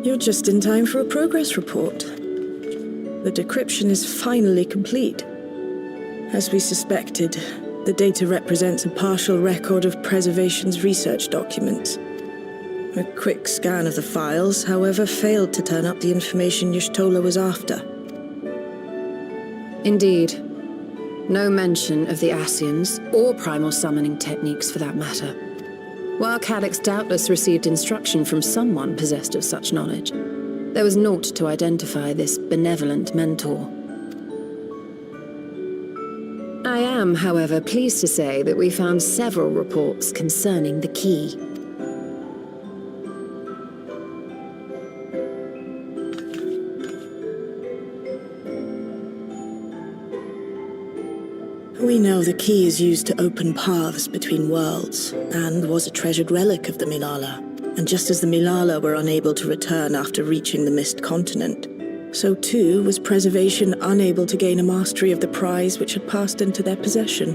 You're just in time for a progress report. The decryption is finally complete. As we suspected, the data represents a partial record of Preservation's research documents. A quick scan of the files, however, failed to turn up the information Y'shtola was after. Indeed. No mention of the Ascians, or primal summoning techniques for that matter. While Calyx doubtless received instruction from someone possessed of such knowledge, there was naught to identify this benevolent mentor. I am, however, pleased to say that we found several reports concerning the key. We know the key is used to open paths between worlds, and was a treasured relic of the Milala. And just as the Milala were unable to return after reaching the Mist Continent, so too was Preservation unable to gain a mastery of the prize which had passed into their possession.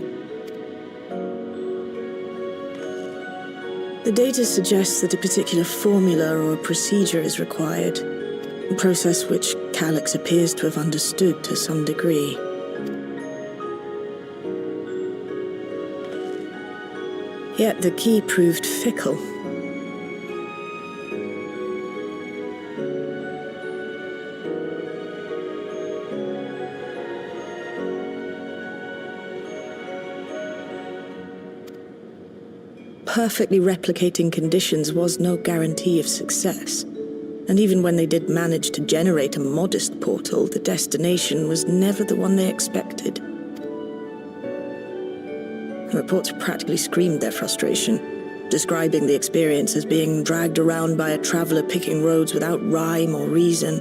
The data suggests that a particular formula or procedure is required, a process which Calyx appears to have understood to some degree. Yet the key proved fickle. Perfectly replicating conditions was no guarantee of success. And even when they did manage to generate a modest portal, the destination was never the one they expected. Reports practically screamed their frustration, describing the experience as being dragged around by a traveler picking roads without rhyme or reason.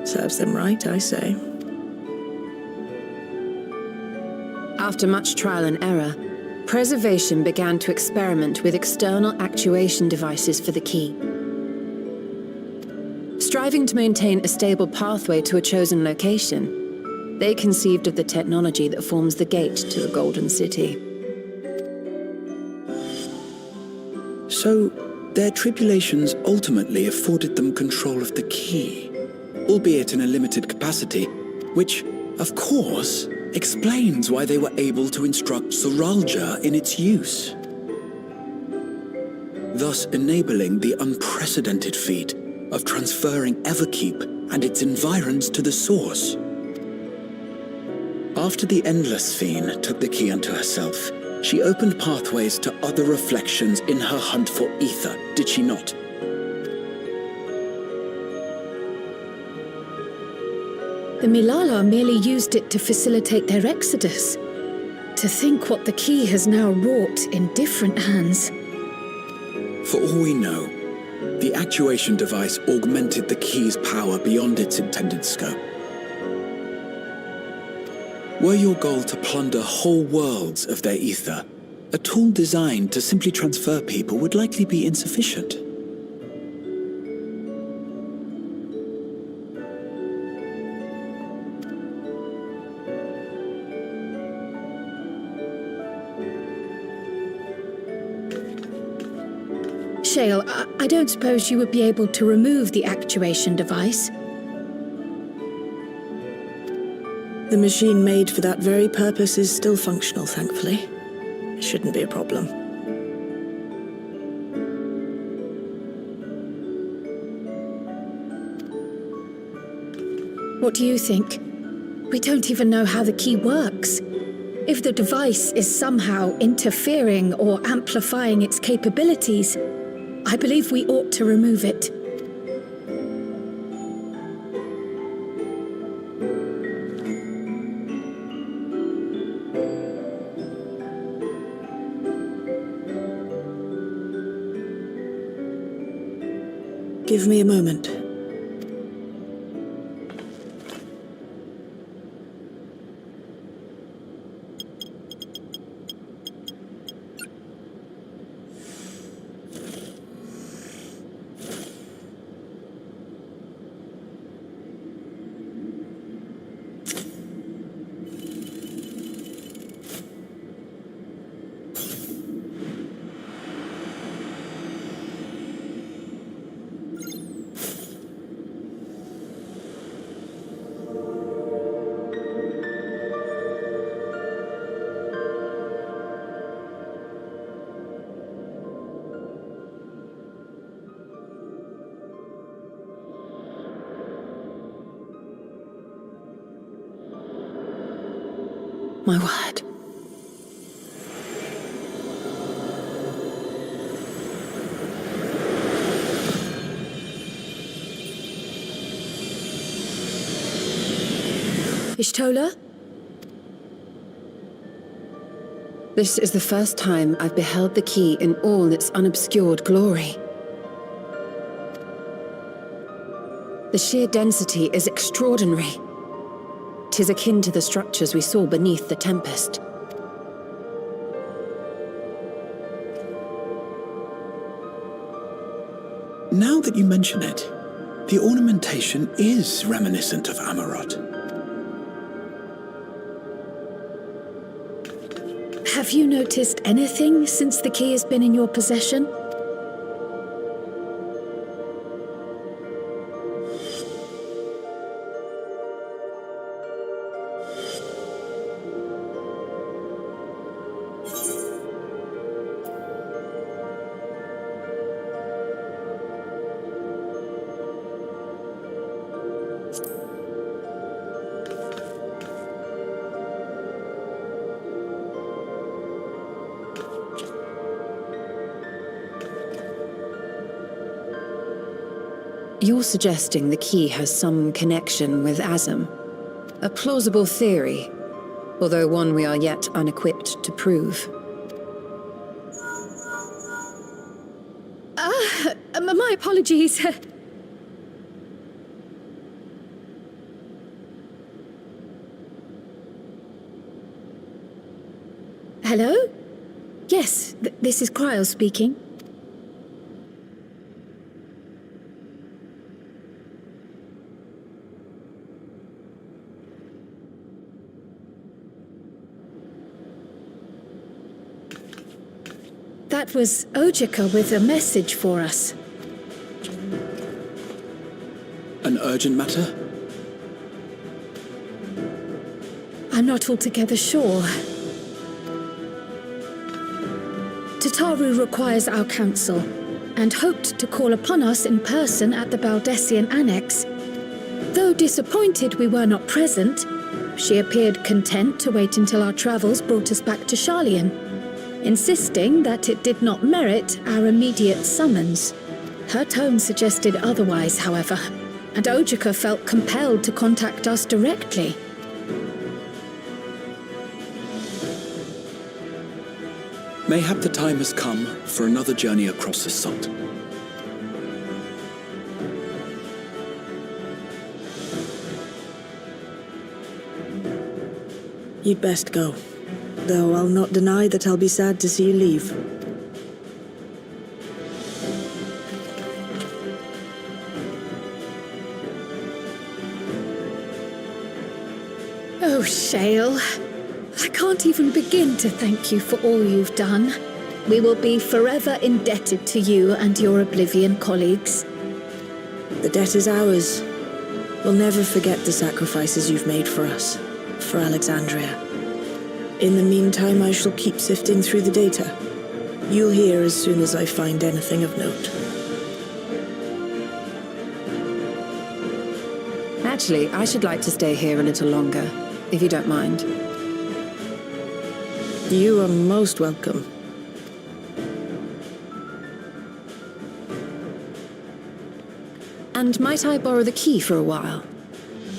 Serves them right, I say. After much trial and error, Preservation began to experiment with external actuation devices for the key. Striving to maintain a stable pathway to a chosen location, they conceived of the technology that forms the gate to the Golden City. So, their tribulations ultimately afforded them control of the key, albeit in a limited capacity, which, of course, explains why they were able to instruct Zoralja in its use, thus enabling the unprecedented feat of transferring Everkeep and its environs to the Source. After the Endless Fiend took the key unto herself, she opened pathways to other reflections in her hunt for ether, did she not? The Milala merely used it to facilitate their exodus. To think what the key has now wrought in different hands. For all we know, the actuation device augmented the key's power beyond its intended scope. Were your goal to plunder whole worlds of their ether, a tool designed to simply transfer people would likely be insufficient. Shale, I don't suppose you would be able to remove the actuation device? The machine made for that very purpose is still functional, thankfully. It shouldn't be a problem. What do you think? We don't even know how the key works. If the device is somehow interfering or amplifying its capabilities, I believe we ought to remove it. Give me a moment. My word. Ishtola? This is the first time I've beheld the key in all its unobscured glory. The sheer density is extraordinary. 'Tis akin to the structures we saw beneath the Tempest. Now that you mention it, the ornamentation is reminiscent of Amarot. Have you noticed anything since the key has been in your possession? You're suggesting the key has some connection with Azam. A plausible theory, although one we are yet unequipped to prove. My apologies. Hello? Yes, this is Cryle speaking. That was Ojika with a message for us. An urgent matter? I'm not altogether sure. Tataru requires our counsel, and hoped to call upon us in person at the Baldessian Annex. Though disappointed we were not present, she appeared content to wait until our travels brought us back to Sharlayan, insisting that it did not merit our immediate summons. Her tone suggested otherwise, however, and Ojika felt compelled to contact us directly. Mayhap the time has come for another journey across the salt. You'd best go. Though I'll not deny that I'll be sad to see you leave. Oh, Shale. I can't even begin to thank you for all you've done. We will be forever indebted to you and your Oblivion colleagues. The debt is ours. We'll never forget the sacrifices you've made for us, for Alexandria. In the meantime, I shall keep sifting through the data. You'll hear as soon as I find anything of note. Actually, I should like to stay here a little longer, if you don't mind. You are most welcome. And might I borrow the key for a while?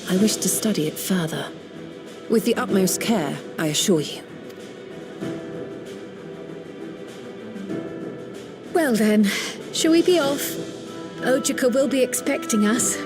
I wish to study it further. With the utmost care, I assure you. Well then, shall we be off? Ojika will be expecting us.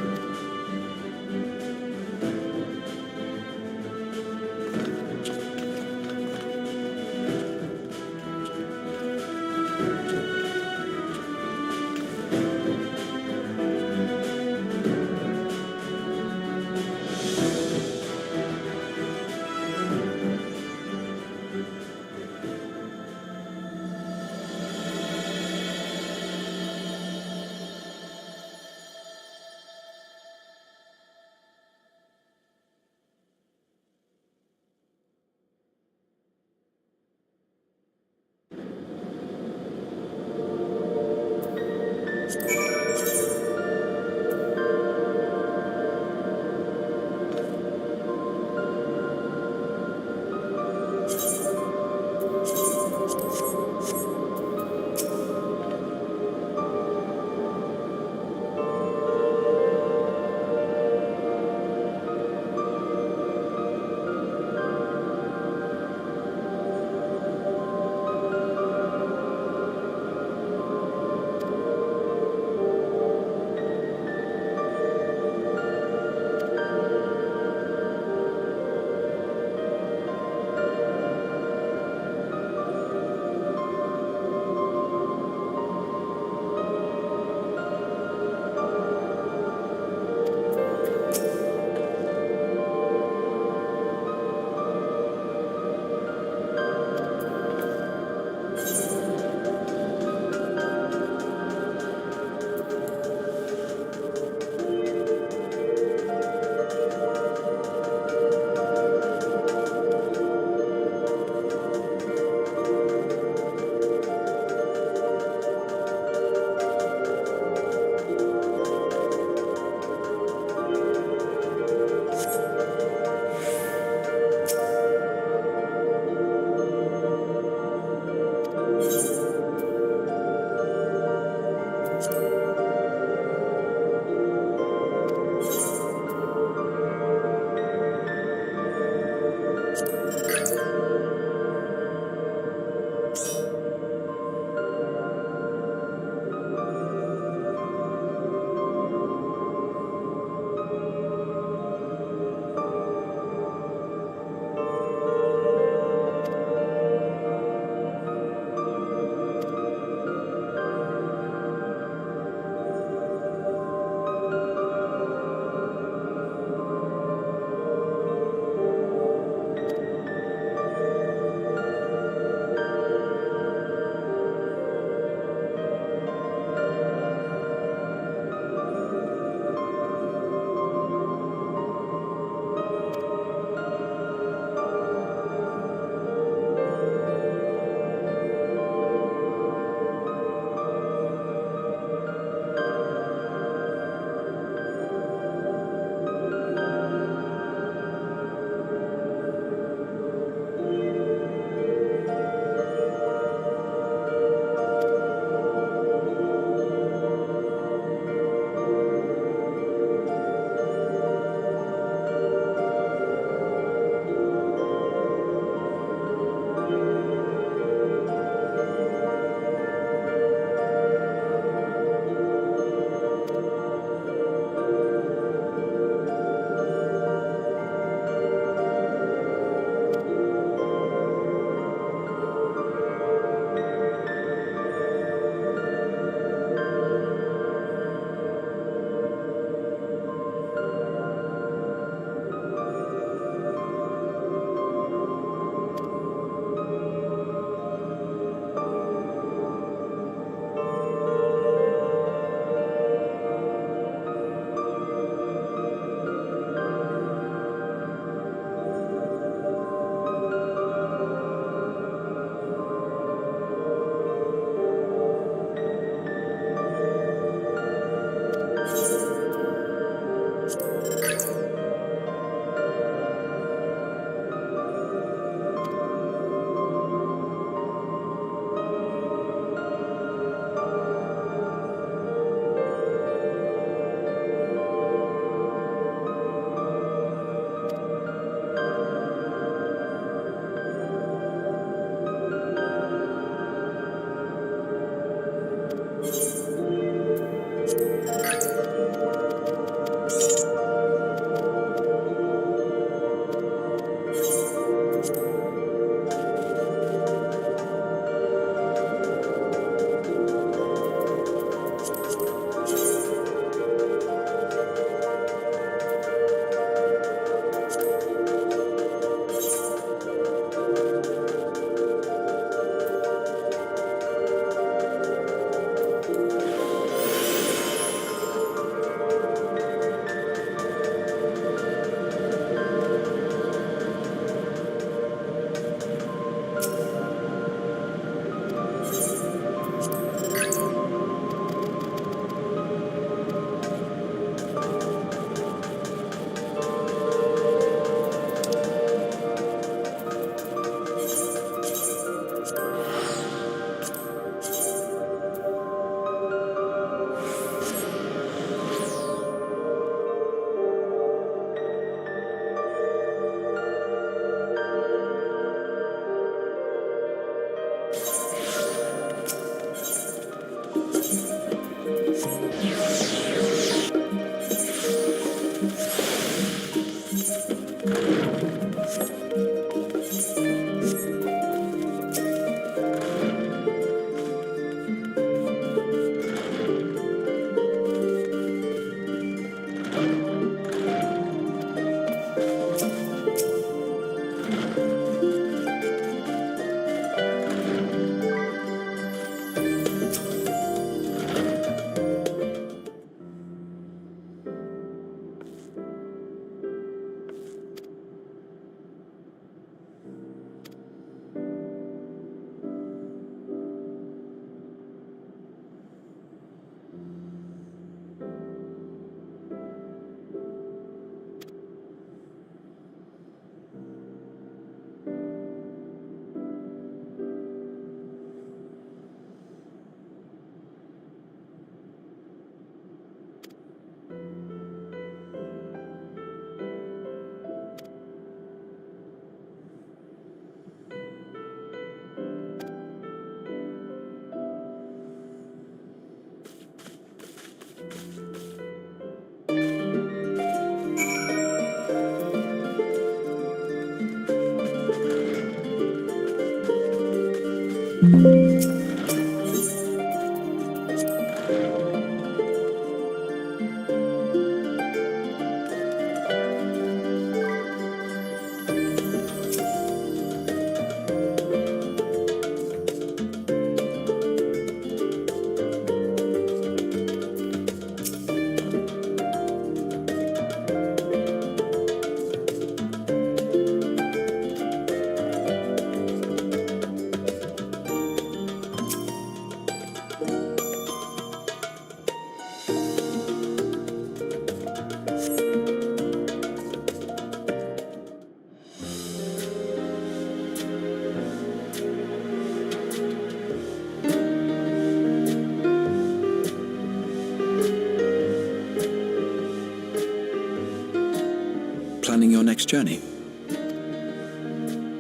Planning your next journey?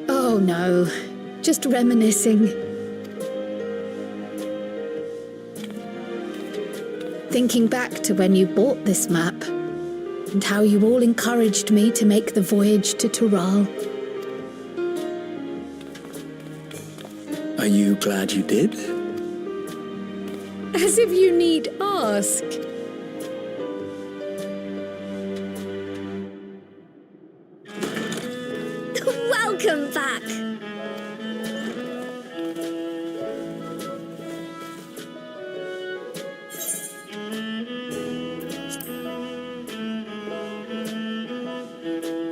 Oh no, just reminiscing. Thinking back to when you bought this map, and how you all encouraged me to make the voyage to Tural. Are you glad you did? As if you need ask. Welcome back!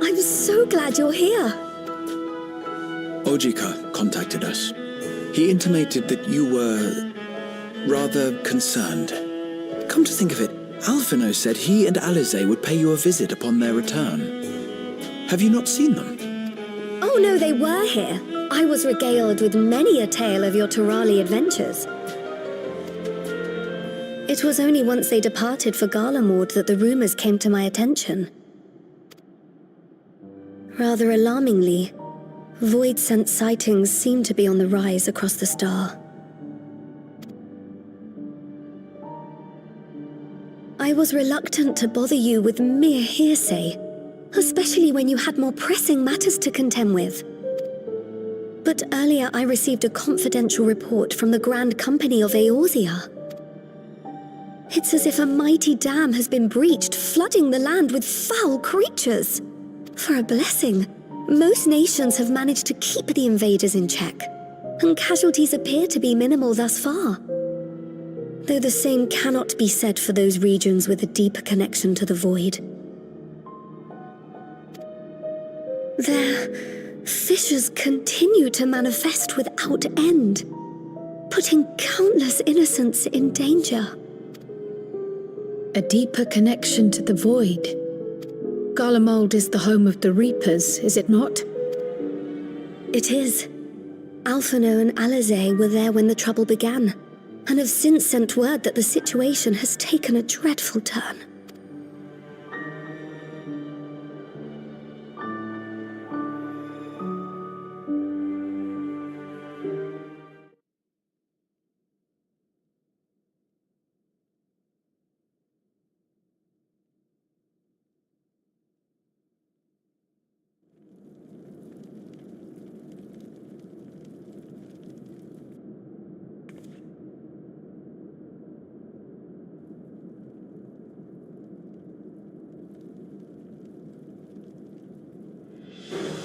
I'm so glad you're here. Ojika contacted us. He intimated that you were rather concerned. Come to think of it, Alphino said he and Alize would pay you a visit upon their return. Have you not seen them? Oh no, they were here. I was regaled with many a tale of your Turali adventures. It was only once they departed for Garlemord that the rumors came to my attention. Rather alarmingly, void-sent sightings seem to be on the rise across the star. I was reluctant to bother you with mere hearsay, especially when you had more pressing matters to contend with. But earlier I received a confidential report from the Grand Company of Eorzea. It's as if a mighty dam has been breached, flooding the land with foul creatures. For a blessing, most nations have managed to keep the invaders in check, and casualties appear to be minimal thus far. Though the same cannot be said for those regions with a deeper connection to the void. Their fissures continue to manifest without end, putting countless innocents in danger. A deeper connection to the void. Garlemald is the home of the Reapers, is it not? It is. Alphino and Alize were there when the trouble began, and have since sent word that the situation has taken a dreadful turn.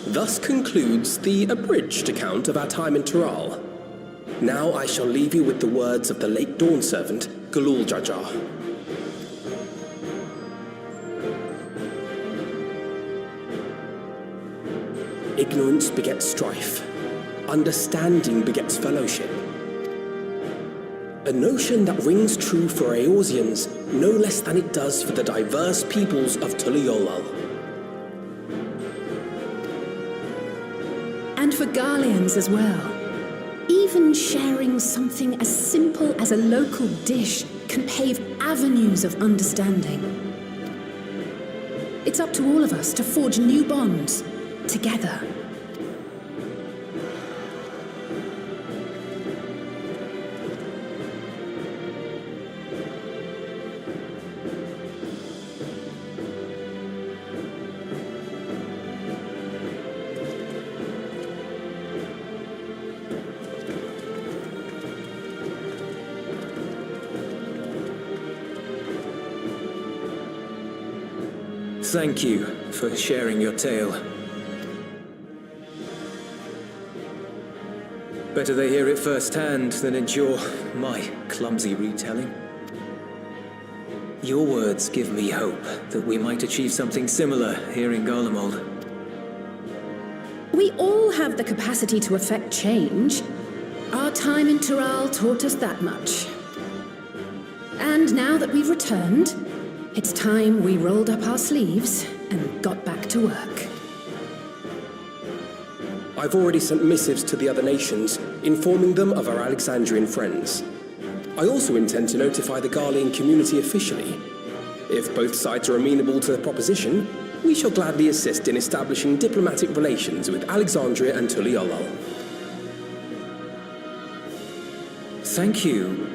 Thus concludes the abridged account of our time in Tural. Now I shall leave you with the words of the late Dawn Servant, Galul Jajar. Ignorance begets strife. Understanding begets fellowship. A notion that rings true for Eorzeans no less than it does for the diverse peoples of Tuliolal. And for Garleans as well. Even sharing something as simple as a local dish can pave avenues of understanding. It's up to all of us to forge new bonds, together. thank you for sharing your tale. Better they hear it firsthand than endure my clumsy retelling. Your words give me hope that we might achieve something similar here in Garlemald. We all have the capacity to affect change. Our time in Tural taught us that much. And now that we've returned, it's time we rolled up our sleeves and got back to work. I've already sent missives to the other nations, informing them of our Alexandrian friends. I also intend to notify the Garlean community officially. If both sides are amenable to the proposition, we shall gladly assist in establishing diplomatic relations with Alexandria and Tuliolol. Thank you.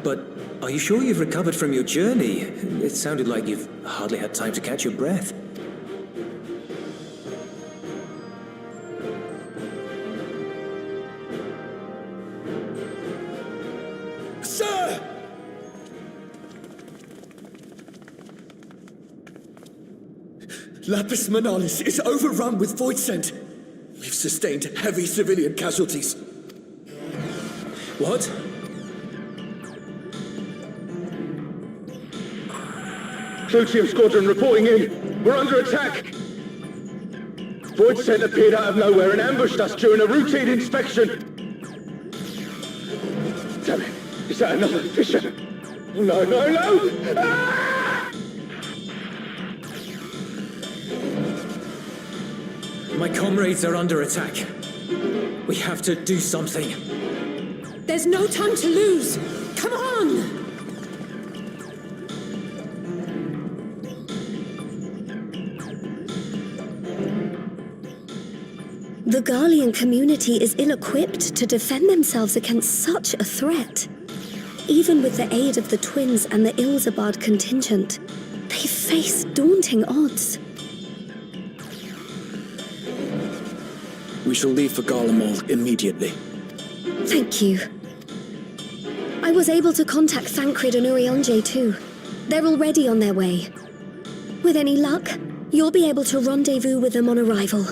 But are you sure you've recovered from your journey? It sounded like you've hardly had time to catch your breath. Sir! Lapis Manalis is overrun with void scent. We've sustained heavy civilian casualties. What? Plutium Squadron reporting in. We're under attack. Void scent appeared out of nowhere and ambushed us during a routine inspection. Damn it. Is that another fissure? Oh, no, no, no! Ah! My comrades are under attack. We have to do something. There's no time to lose! Come on! The Garlean community is ill-equipped to defend themselves against such a threat. Even with the aid of the twins and the Ilzabard contingent, they face daunting odds. We shall leave for Garlemald immediately. Thank you. I was able to contact Thancred and Urianger too. They're already on their way. With any luck, you'll be able to rendezvous with them on arrival.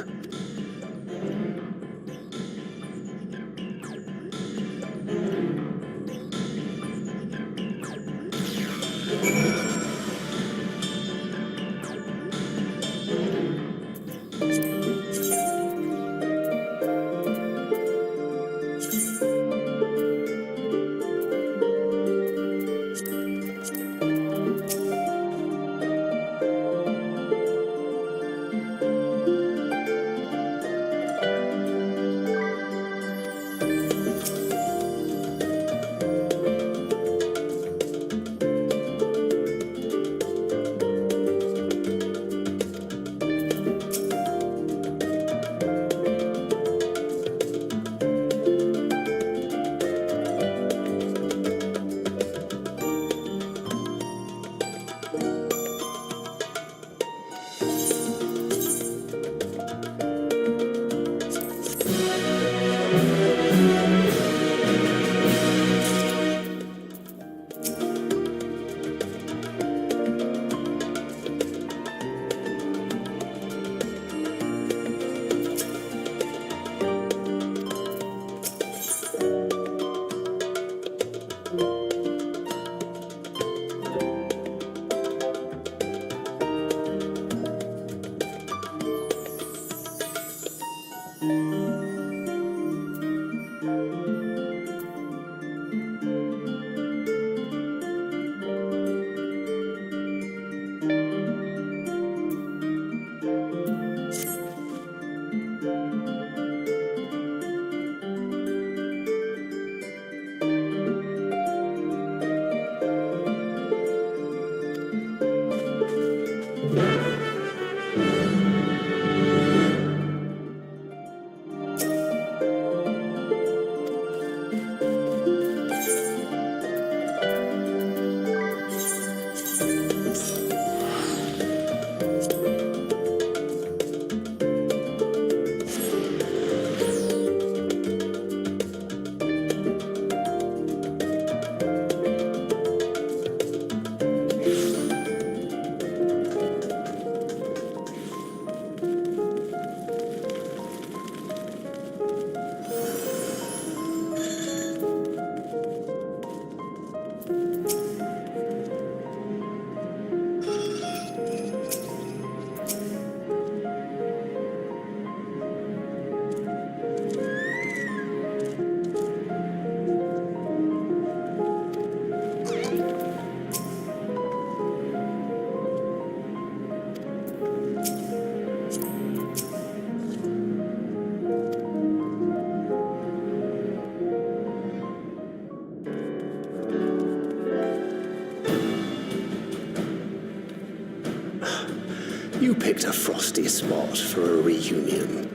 You picked a frosty spot for a reunion.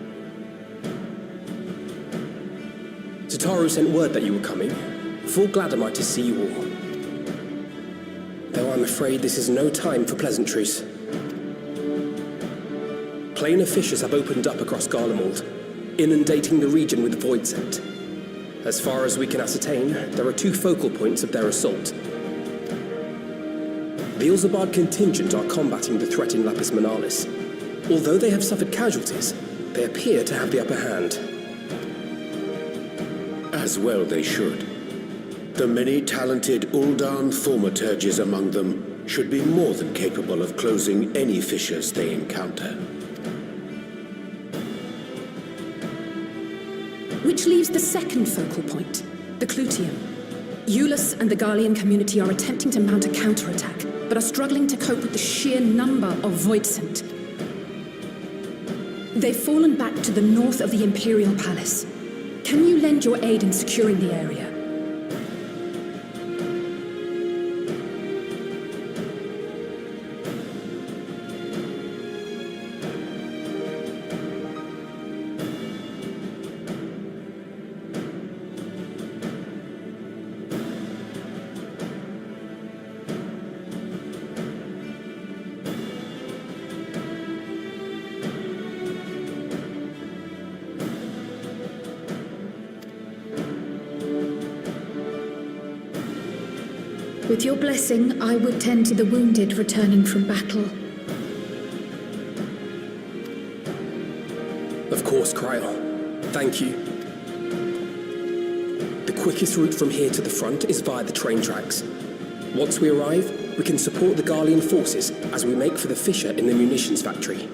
Tataru sent word that you were coming. Full glad am I to see you all. Though I'm afraid this is no time for pleasantries. Planar fissures have opened up across Garlemald, inundating the region with void scent. As far as we can ascertain, there are 2 focal points of their assault. The Ilzabard contingent are combating the threat in Lapis Manalis. Although they have suffered casualties, they appear to have the upper hand. As well they should. The many talented Uldan thaumaturges among them should be more than capable of closing any fissures they encounter. Which leaves the second focal point, the Clutium. Eulus and the Garlean community are attempting to mount a counterattack, but are struggling to cope with the sheer number of void scent. They've fallen back to the north of the Imperial Palace. Can you lend your aid in securing the area? With your blessing, I would tend to the wounded returning from battle. Of course, Cryle. Thank you. The quickest route from here to the front is via the train tracks. Once we arrive, we can support the Garlean forces as we make for the fissure in the munitions factory.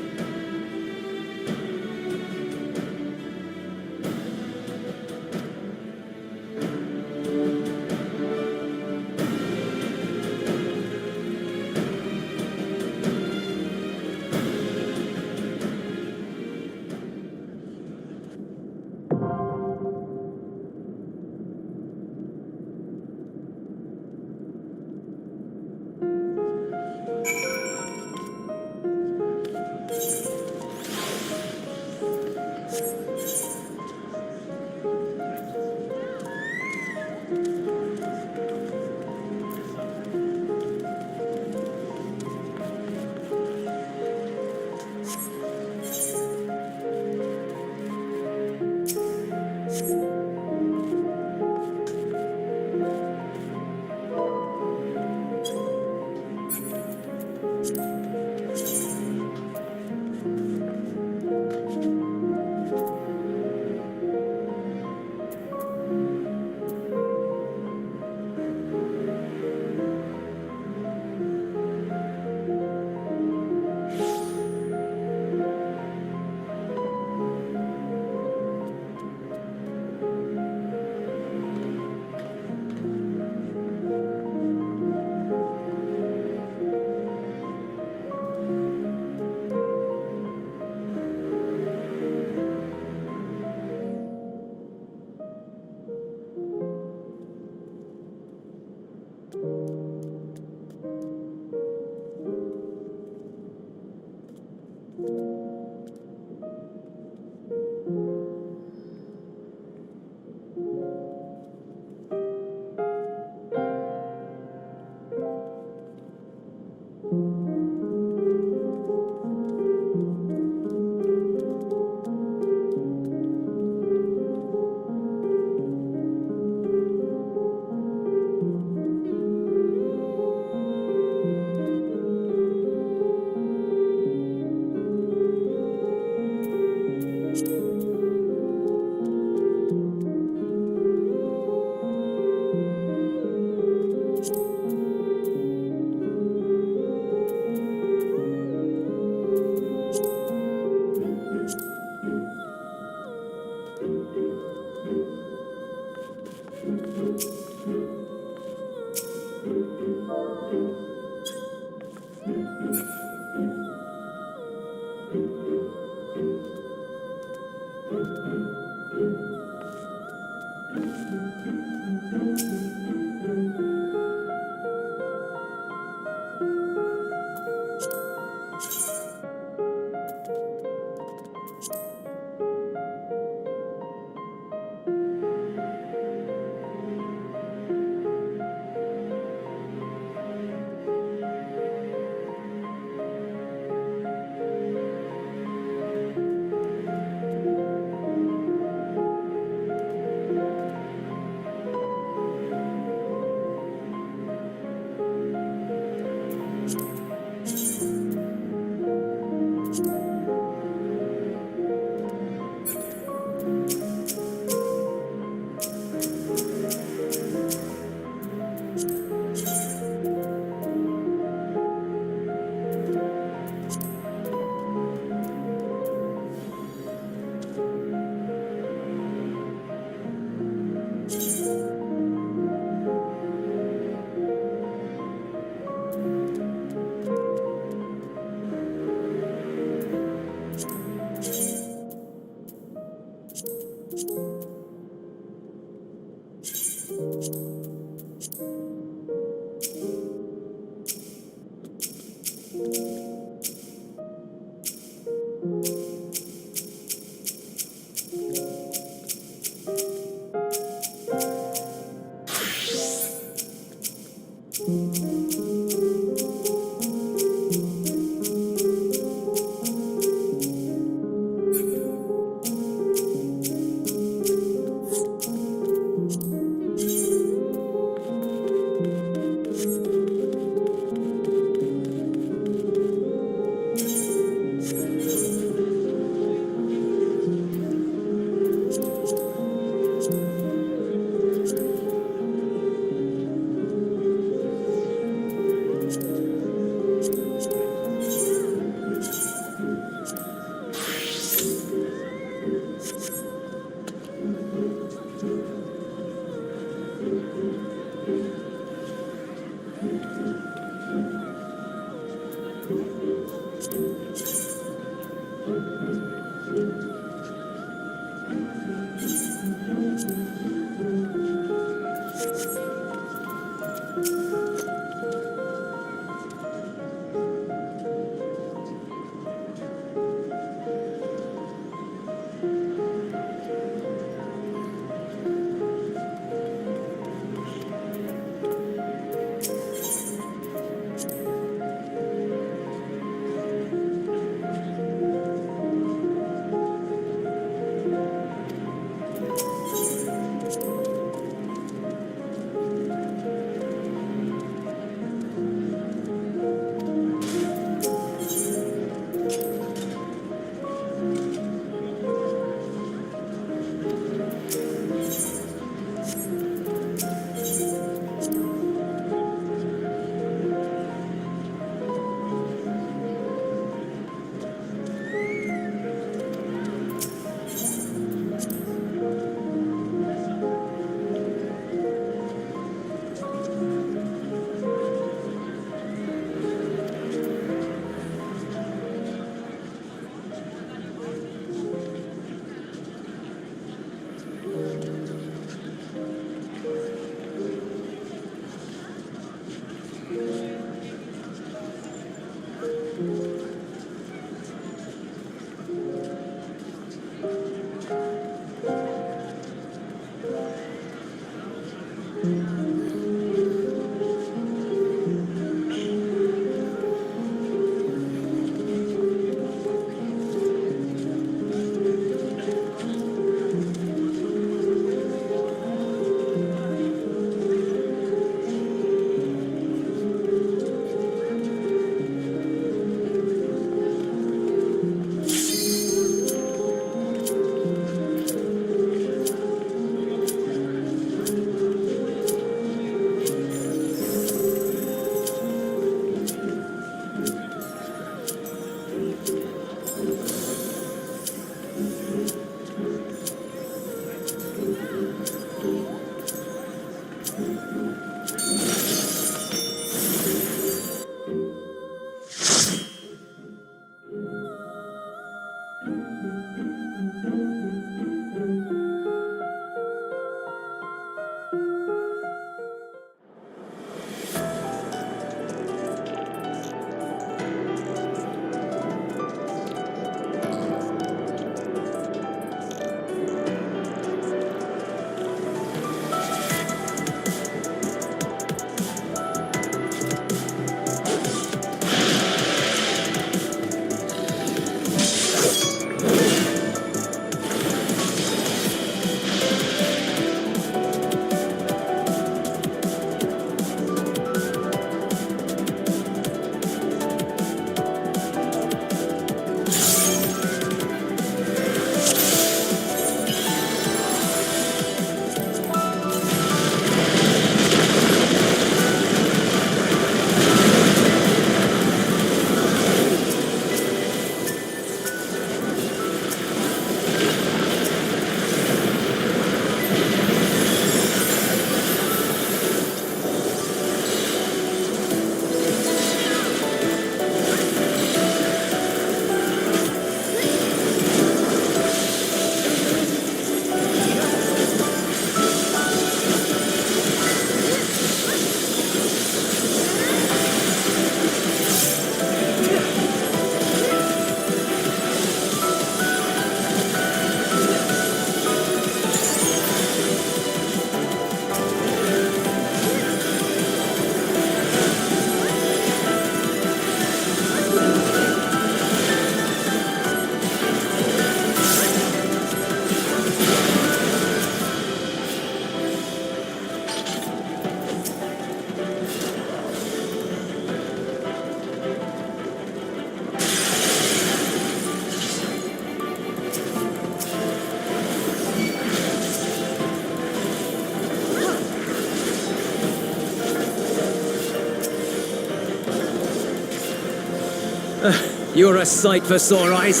You're a sight for sore eyes.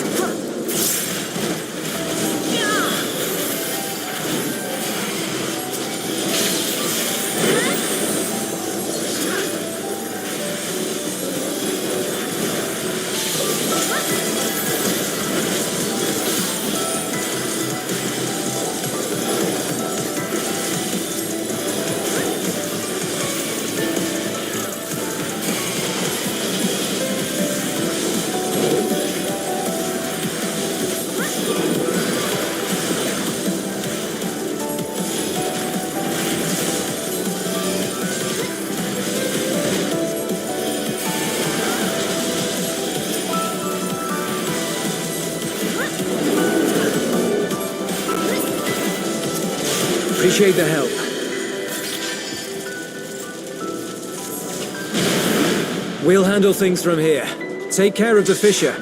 Appreciate the help. We'll handle things from here. Take care of the fissure.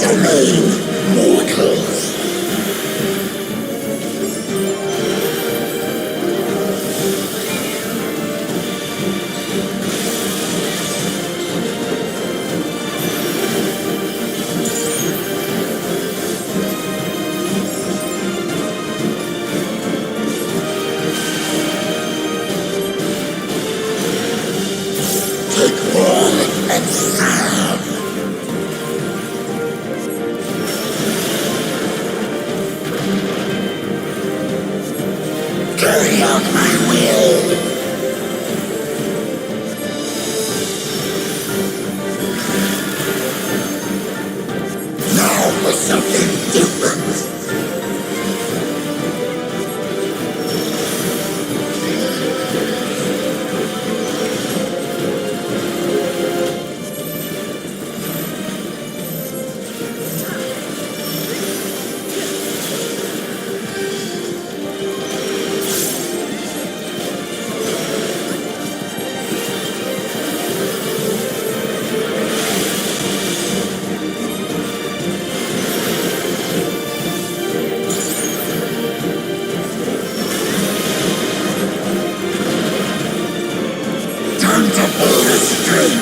remain mortals. Take one and serve. Carry out my will. Now for something different. Time to pull the string.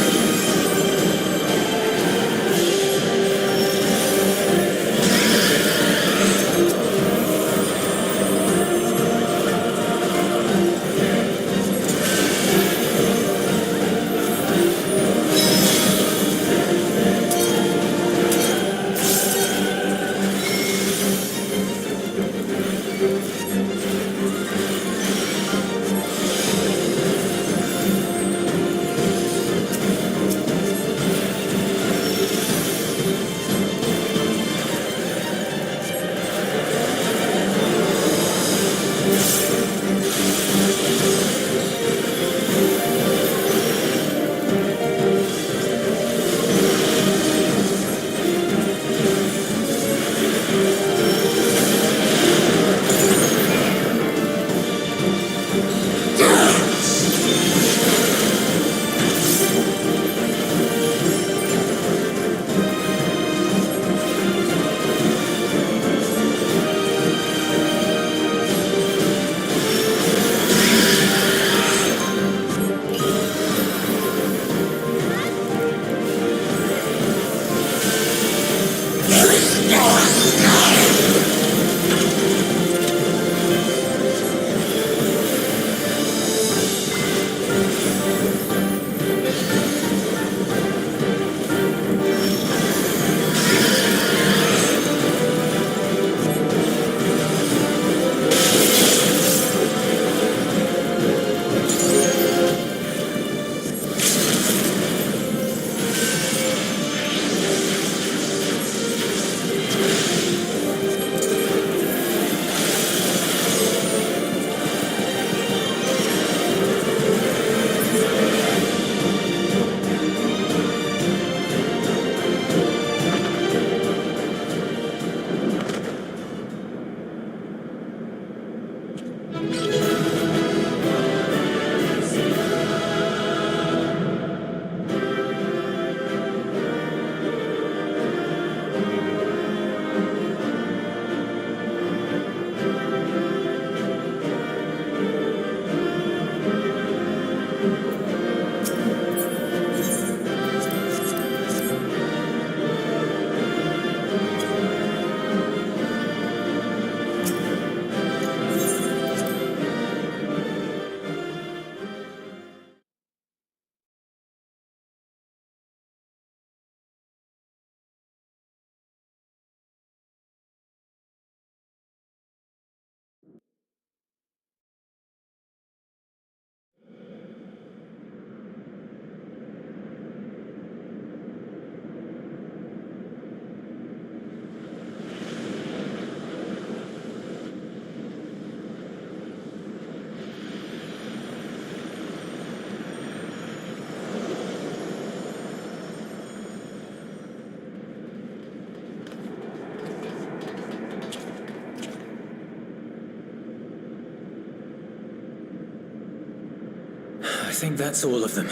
I think that's all of them.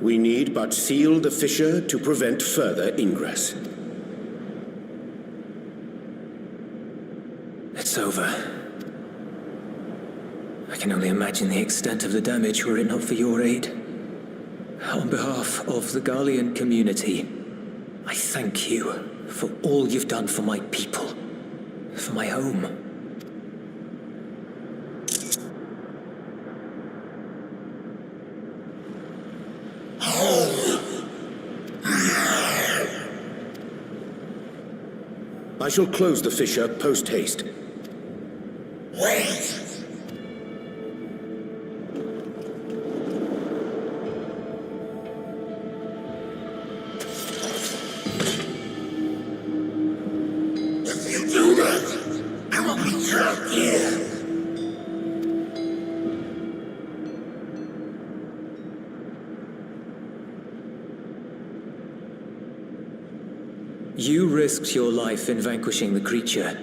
We need but seal the fissure to prevent further ingress. It's over. I can only imagine the extent of the damage were it not for your aid. On behalf of the Garlean community, I thank you for all you've done for my people, for my home. I shall close the fissure post-haste. Wait! If you do that, I will be trapped here. You risked your life in vanquishing the creature.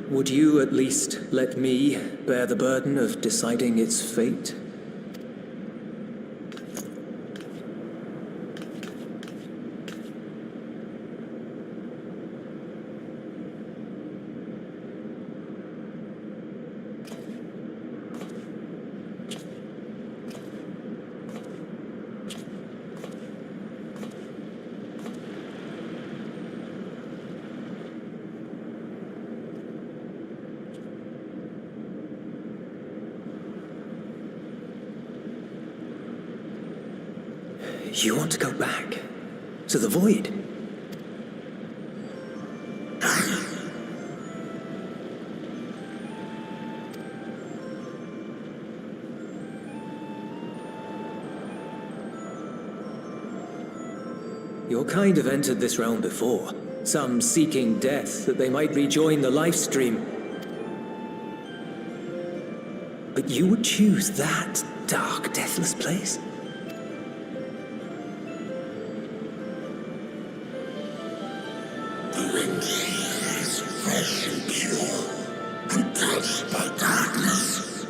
Would you at least let me bear the burden of deciding its fate? You want to go back? To the void? Your kind have entered this realm before. Some seeking death that they might rejoin the life stream. But you would choose that dark, deathless place? The wind here is fresh and pure, untouched by darkness.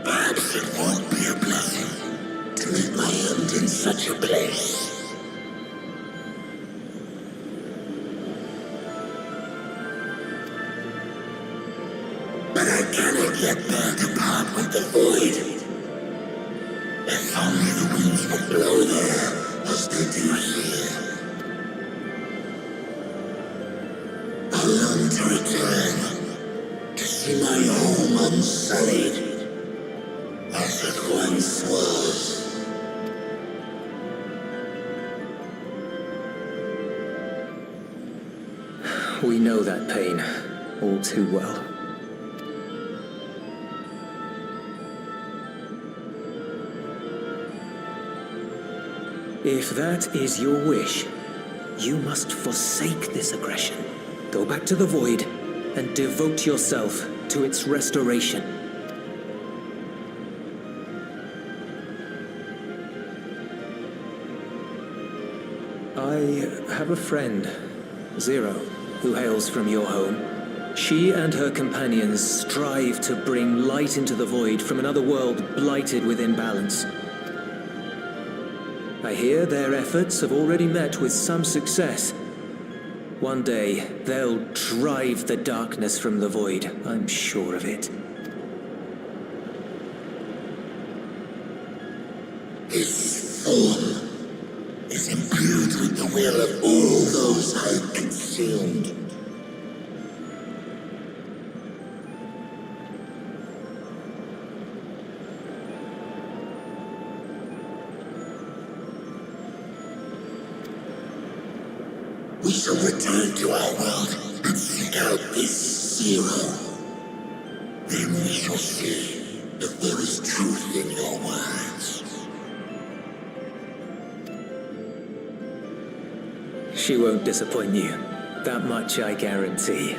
Perhaps it won't be a blessing to meet my end in such a place. But I cannot yet bear to part with the void. If only the winds would blow there as they do here. I long to return, to see my home unsullied, as it once was. We know that pain all too well. If that is your wish, you must forsake this aggression. Go back to the void and devote yourself to its restoration. I have a friend, Zero, who hails from your home. She and her companions strive to bring light into the void from another world blighted with imbalance. I hear their efforts have already met with some success. One day, they'll drive the darkness from the void, I'm sure of it. This form is imbued with the will of all those I consumed. We shall return to our world and seek out this Zero. Then we shall see if there is truth in your words. She won't disappoint you. That much I guarantee.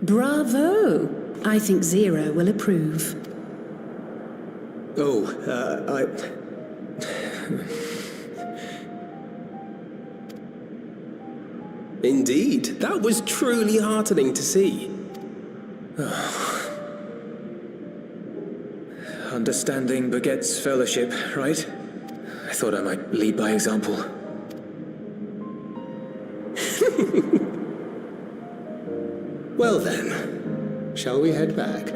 Bravo! I think Zero will approve. Oh, Indeed, that was truly heartening to see. Understanding begets fellowship, right? I thought I might lead by example. Well then, shall we head back?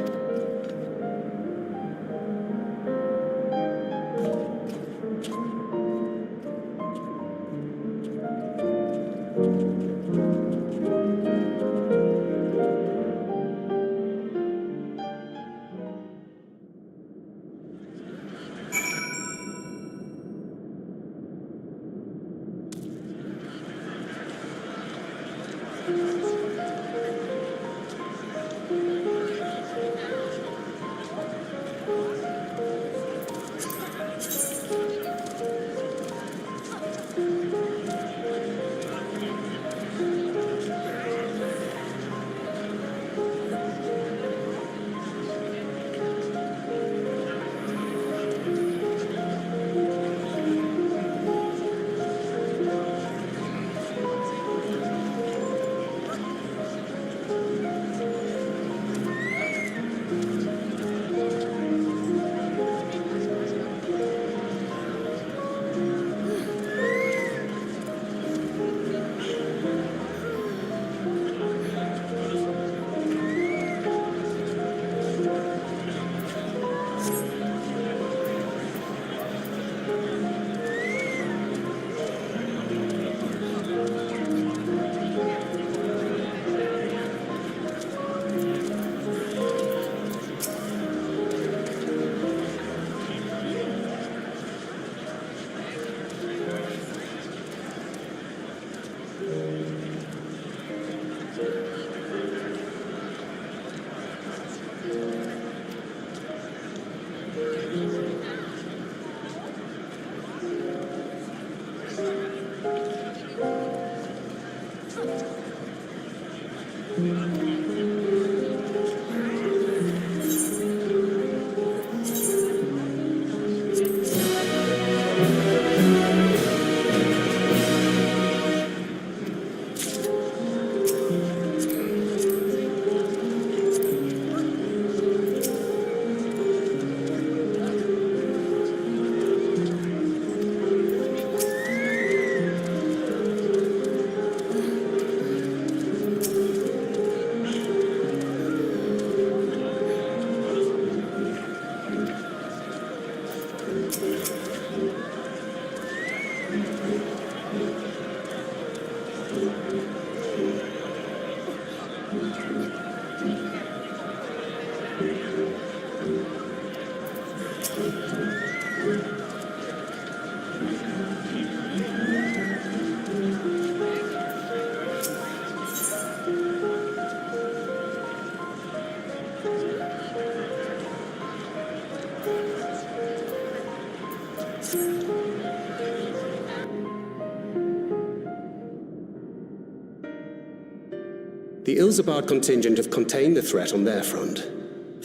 The Ilsabard contingent have contained the threat on their front.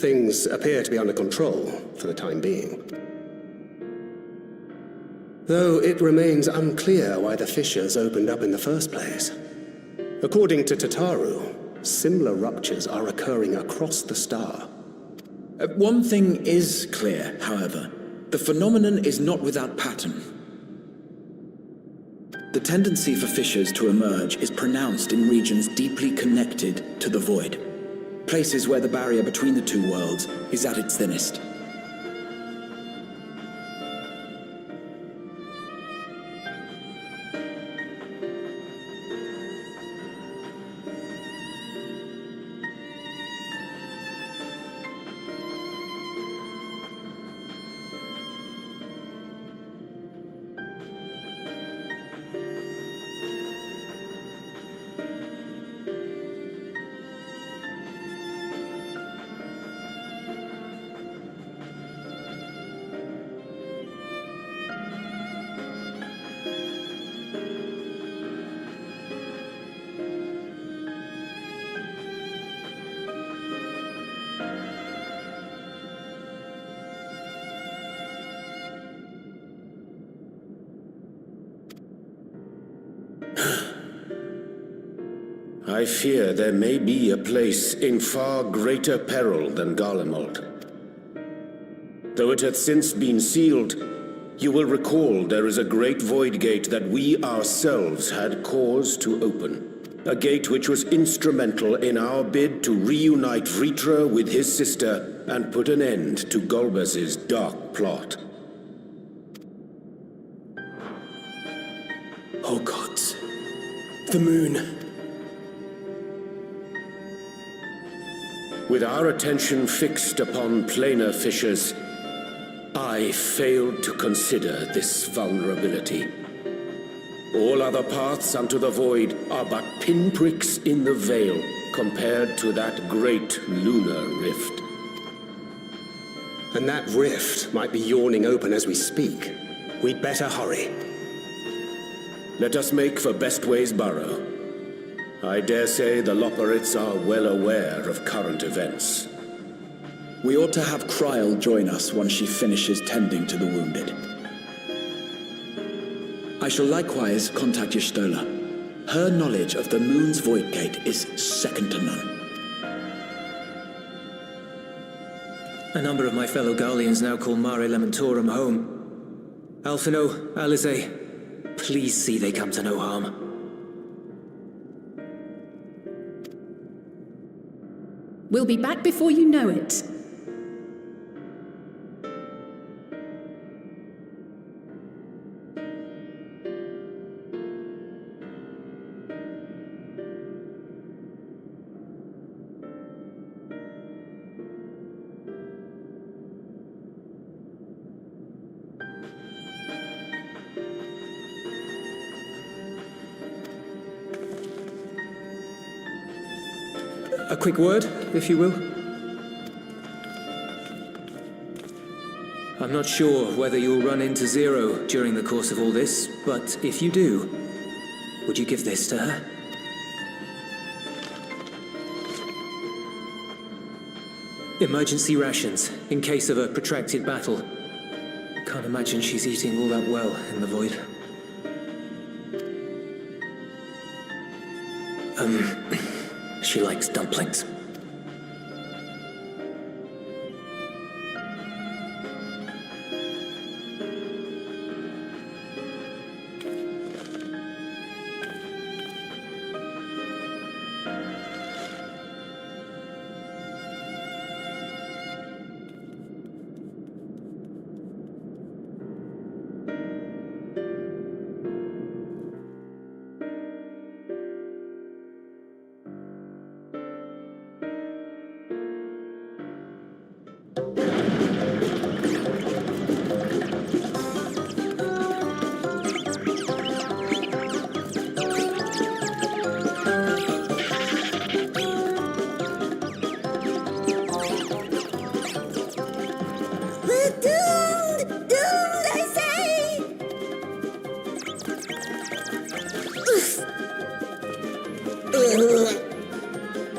Things appear to be under control for the time being. Though it remains unclear why the fissures opened up in the first place. According to Tataru, similar ruptures are occurring across the star. One thing is clear, however. The phenomenon is not without pattern. The tendency for fissures to emerge is pronounced in regions deeply connected to the void, places where the barrier between the two worlds is at its thinnest. I fear there may be a place in far greater peril than Garlemald. Though it hath since been sealed, you will recall there is a great void gate that we ourselves had cause to open. A gate which was instrumental in our bid to reunite Vritra with his sister and put an end to Golbez's dark plot. Oh gods. The moon. With our attention fixed upon planar fissures, I failed to consider this vulnerability. All other paths unto the void are but pinpricks in the veil compared to that great lunar rift. And that rift might be yawning open as we speak. We'd better hurry. Let us make for Bestway's burrow. I dare say the Loporrits are well aware of current events. We ought to have Kryl join us once she finishes tending to the wounded. I shall likewise contact Y'shtola. Her knowledge of the moon's void gate is second to none. A number of my fellow Garleans now call Mare Lamentorum home. Alphino, Alize, please see they come to no harm. We'll be back before you know it. A quick word, if you will. I'm not sure whether you'll run into Zero during the course of all this, but if you do, would you give this to her? Emergency rations, in case of a protracted battle. Can't imagine she's eating all that well in the void. She likes dumplings.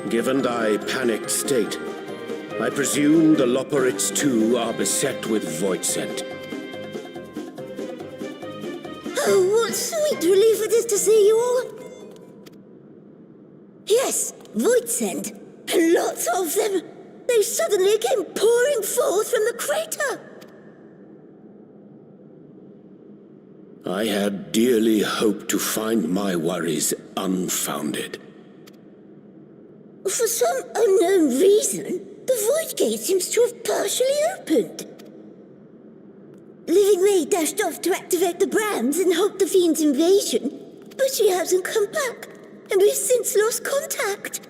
Given thy panicked state, I presume the Loporrits too are beset with void scent. Oh, what sweet relief it is to see you all. Yes, void scent, and lots of them. They suddenly came pouring forth from the crater. I had dearly hoped to find my worries unfounded. For some unknown reason, the void gate seems to have partially opened. Living May dashed off to activate the brands and halt the fiend's invasion, but she hasn't come back, and we've since lost contact.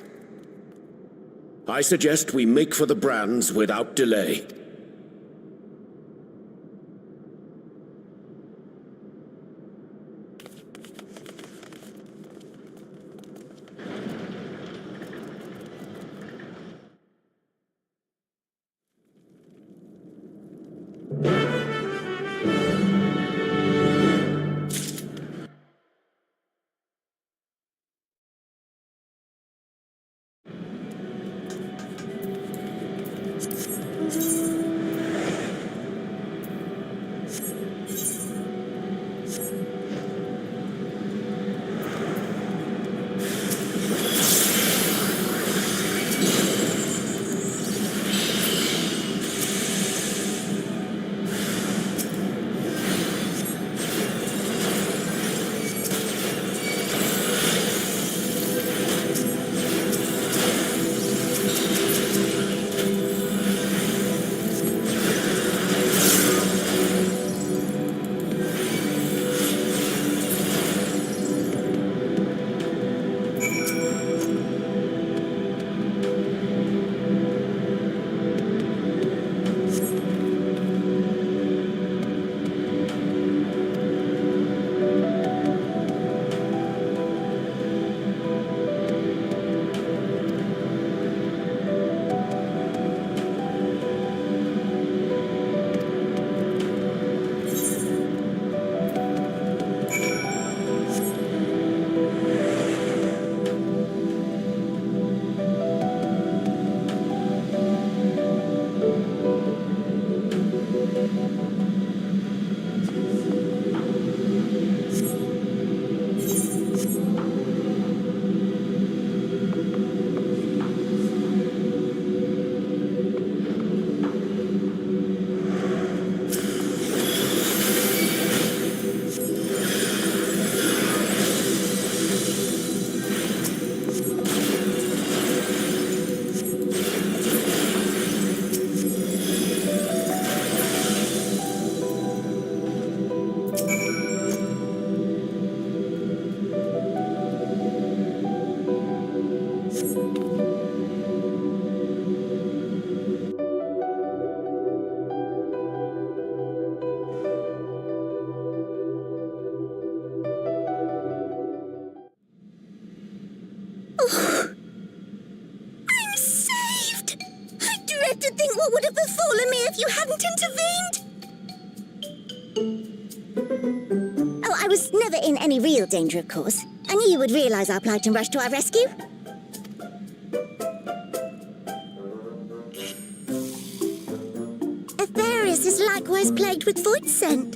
I suggest we make for the brands without delay. What would have befallen me if you hadn't intervened? Oh, I was never in any real danger, of course. I knew you would realize our plight and rush to our rescue. Aetherius is likewise plagued with void scent.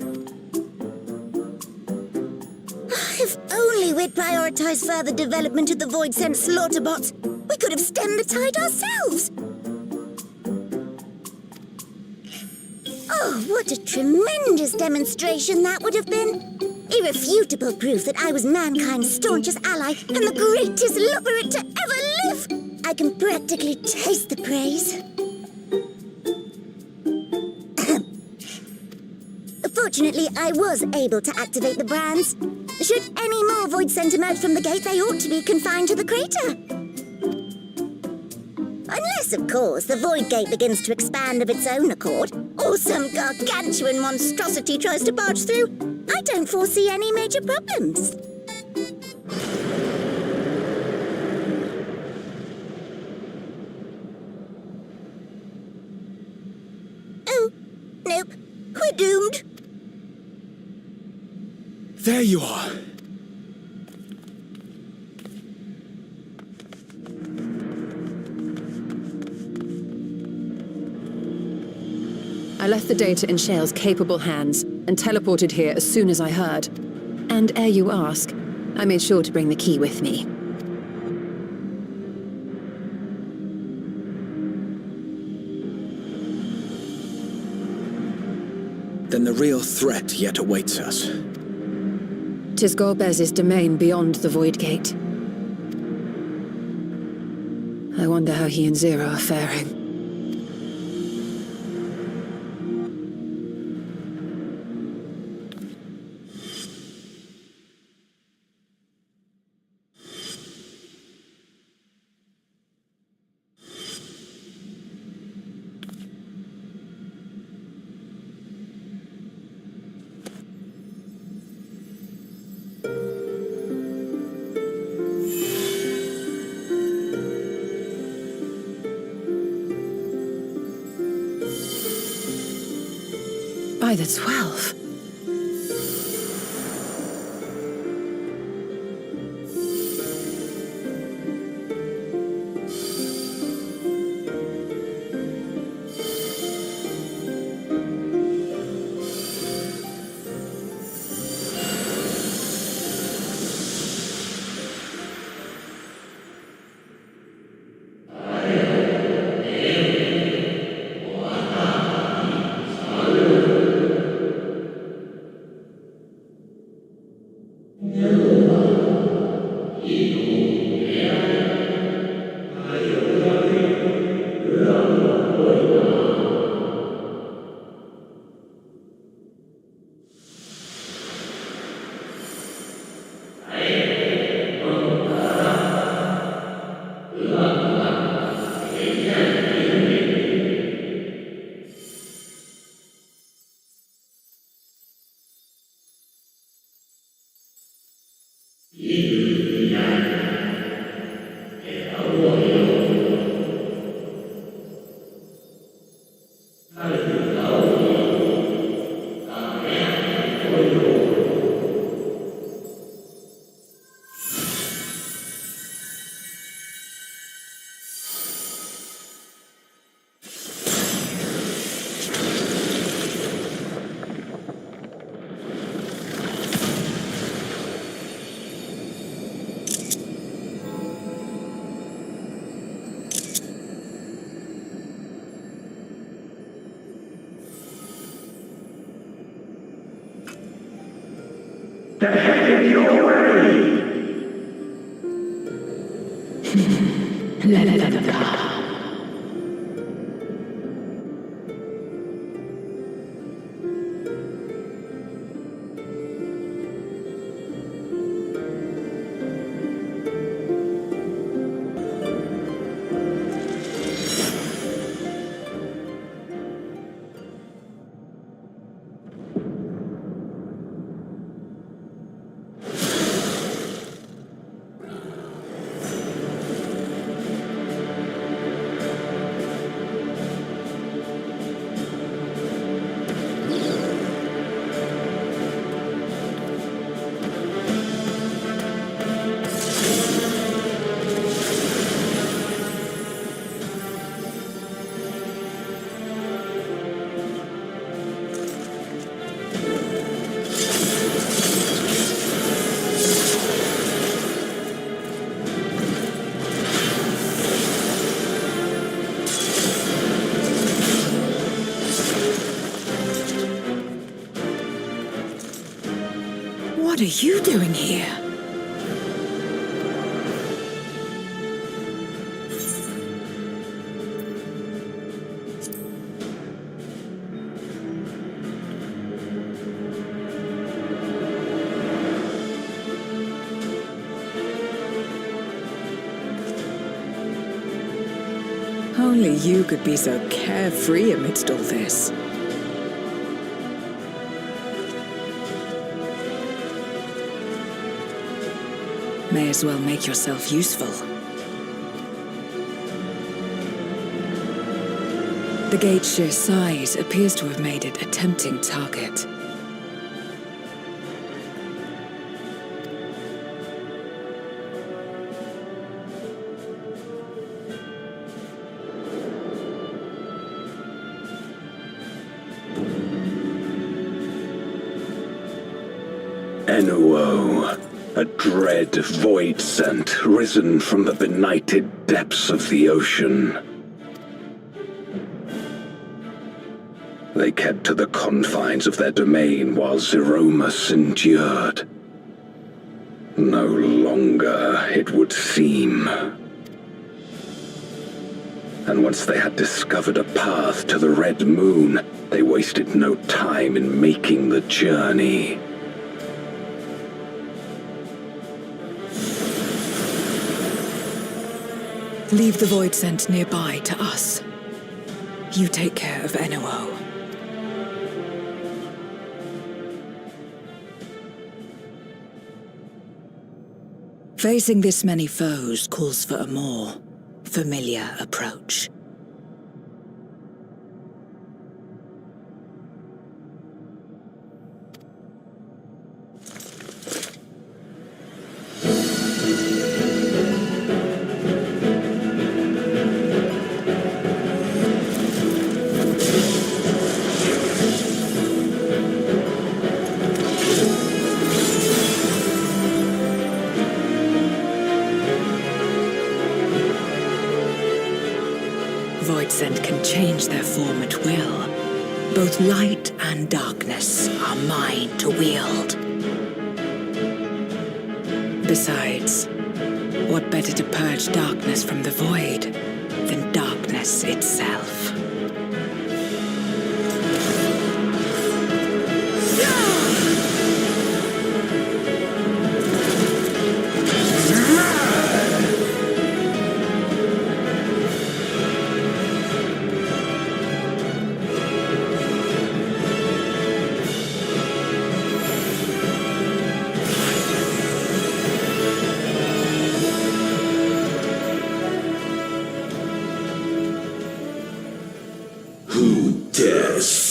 If only we'd prioritized further development of the void scent slaughter bots, we could have stemmed the tide ourselves. Oh, what a tremendous demonstration that would have been. Irrefutable proof that I was mankind's staunchest ally and the greatest lubberite to ever live. I can practically taste the praise. Fortunately, I was able to activate the brands. Should any more void scent emerge from the gate, they ought to be confined to the crater. Unless, of course, the void gate begins to expand of its own accord, or some gargantuan monstrosity tries to barge through. I don't foresee any major problems. Oh, nope. We're doomed. There you are. I left the data in Shale's capable hands and teleported here as soon as I heard. And ere you ask, I made sure to bring the key with me. Then the real threat yet awaits us. 'Tis Golbez's domain beyond the Void Gate. I wonder how he and Zero are faring. By the 12. They're headed your way! Let them go. you doing here? Only you could be so carefree amidst all this. May as well make yourself useful. The gate's sheer size appears to have made it a tempting target. Enuo, a dread void scent risen from the benighted depths of the ocean. They kept to the confines of their domain while Zeromus endured. No longer, it would seem. And once they had discovered a path to the Red Moon, they wasted no time in making the journey. Leave the void scent nearby to us. You take care of Enuo. Facing this many foes calls for a more familiar approach. Voidsent can change their form at will. Both light and darkness are mine to wield. Besides, what better to purge darkness from the void than darkness itself?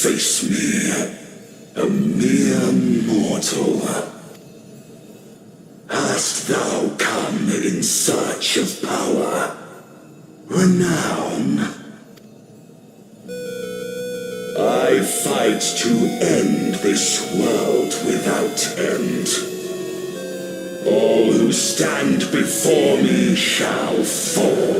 Face me, a mere mortal. Hast thou come in search of power, renown? I fight to end this world without end. All who stand before me shall fall.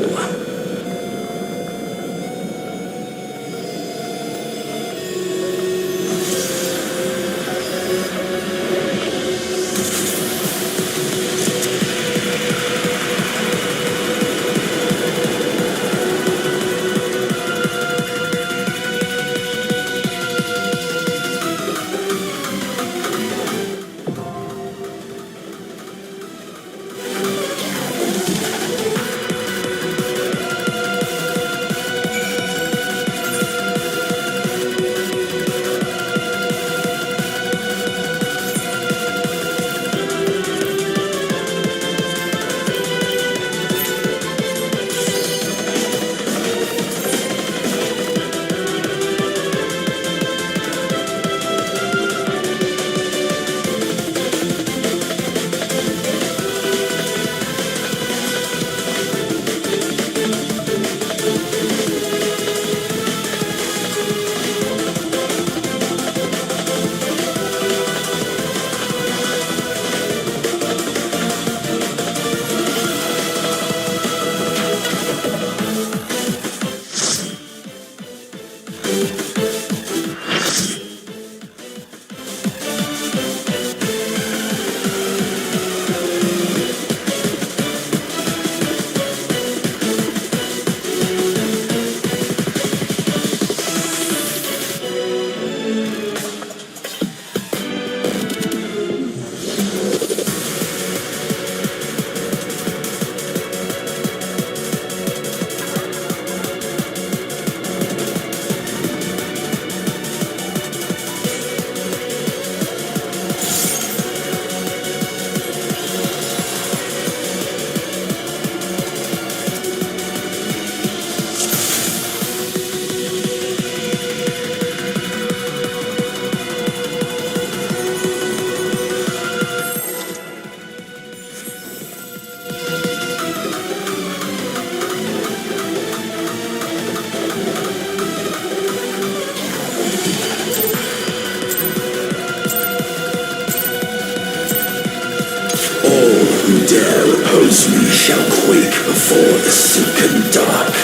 Hosni shall quake before the silken dark.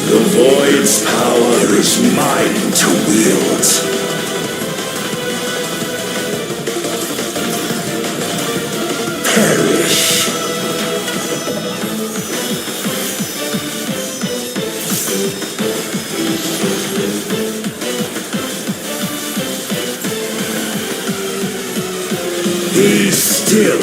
The Void's power is mine to wield. Perish. Be still.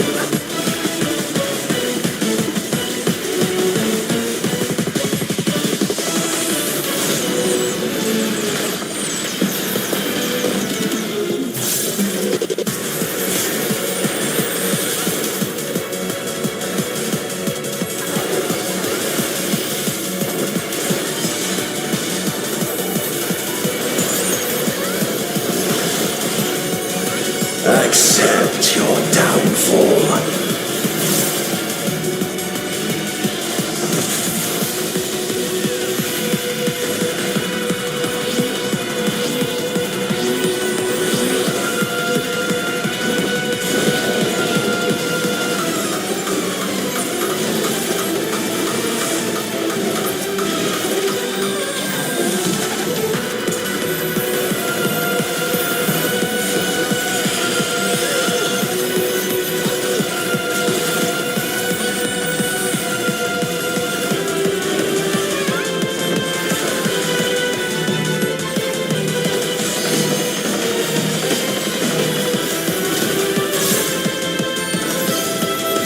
Accept your downfall.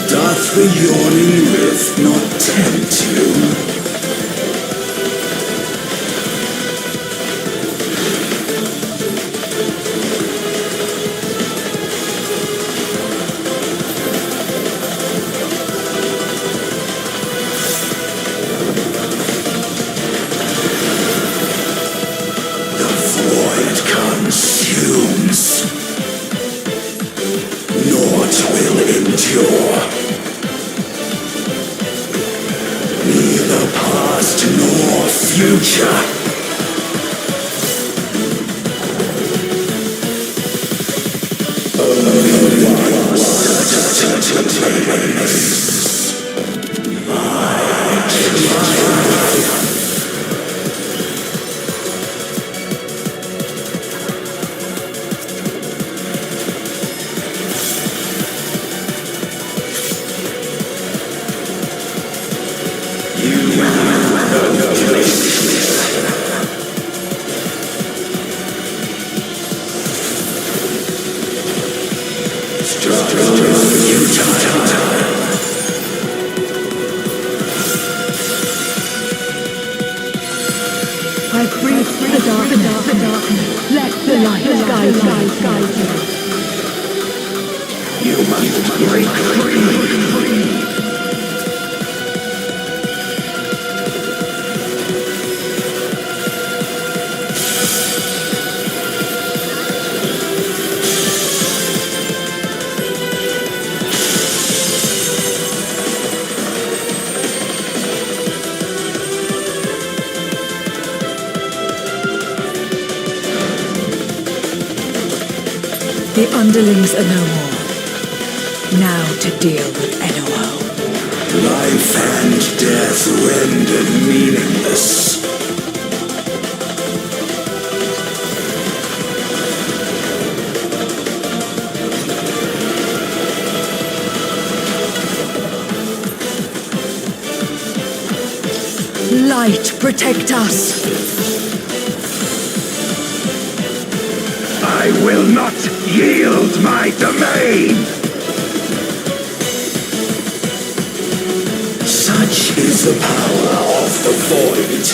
Doth the yawning rift not tempt you? The void consumes. Naught will endure. Neither past nor future. Only one certain remains. I breathe the darkness. Let the light guide you. You must break free. The underlings are no more. Now to deal with Enowell. Life and death rendered meaningless. Light, protect us! I will not yield my domain! Such is the power of the Void.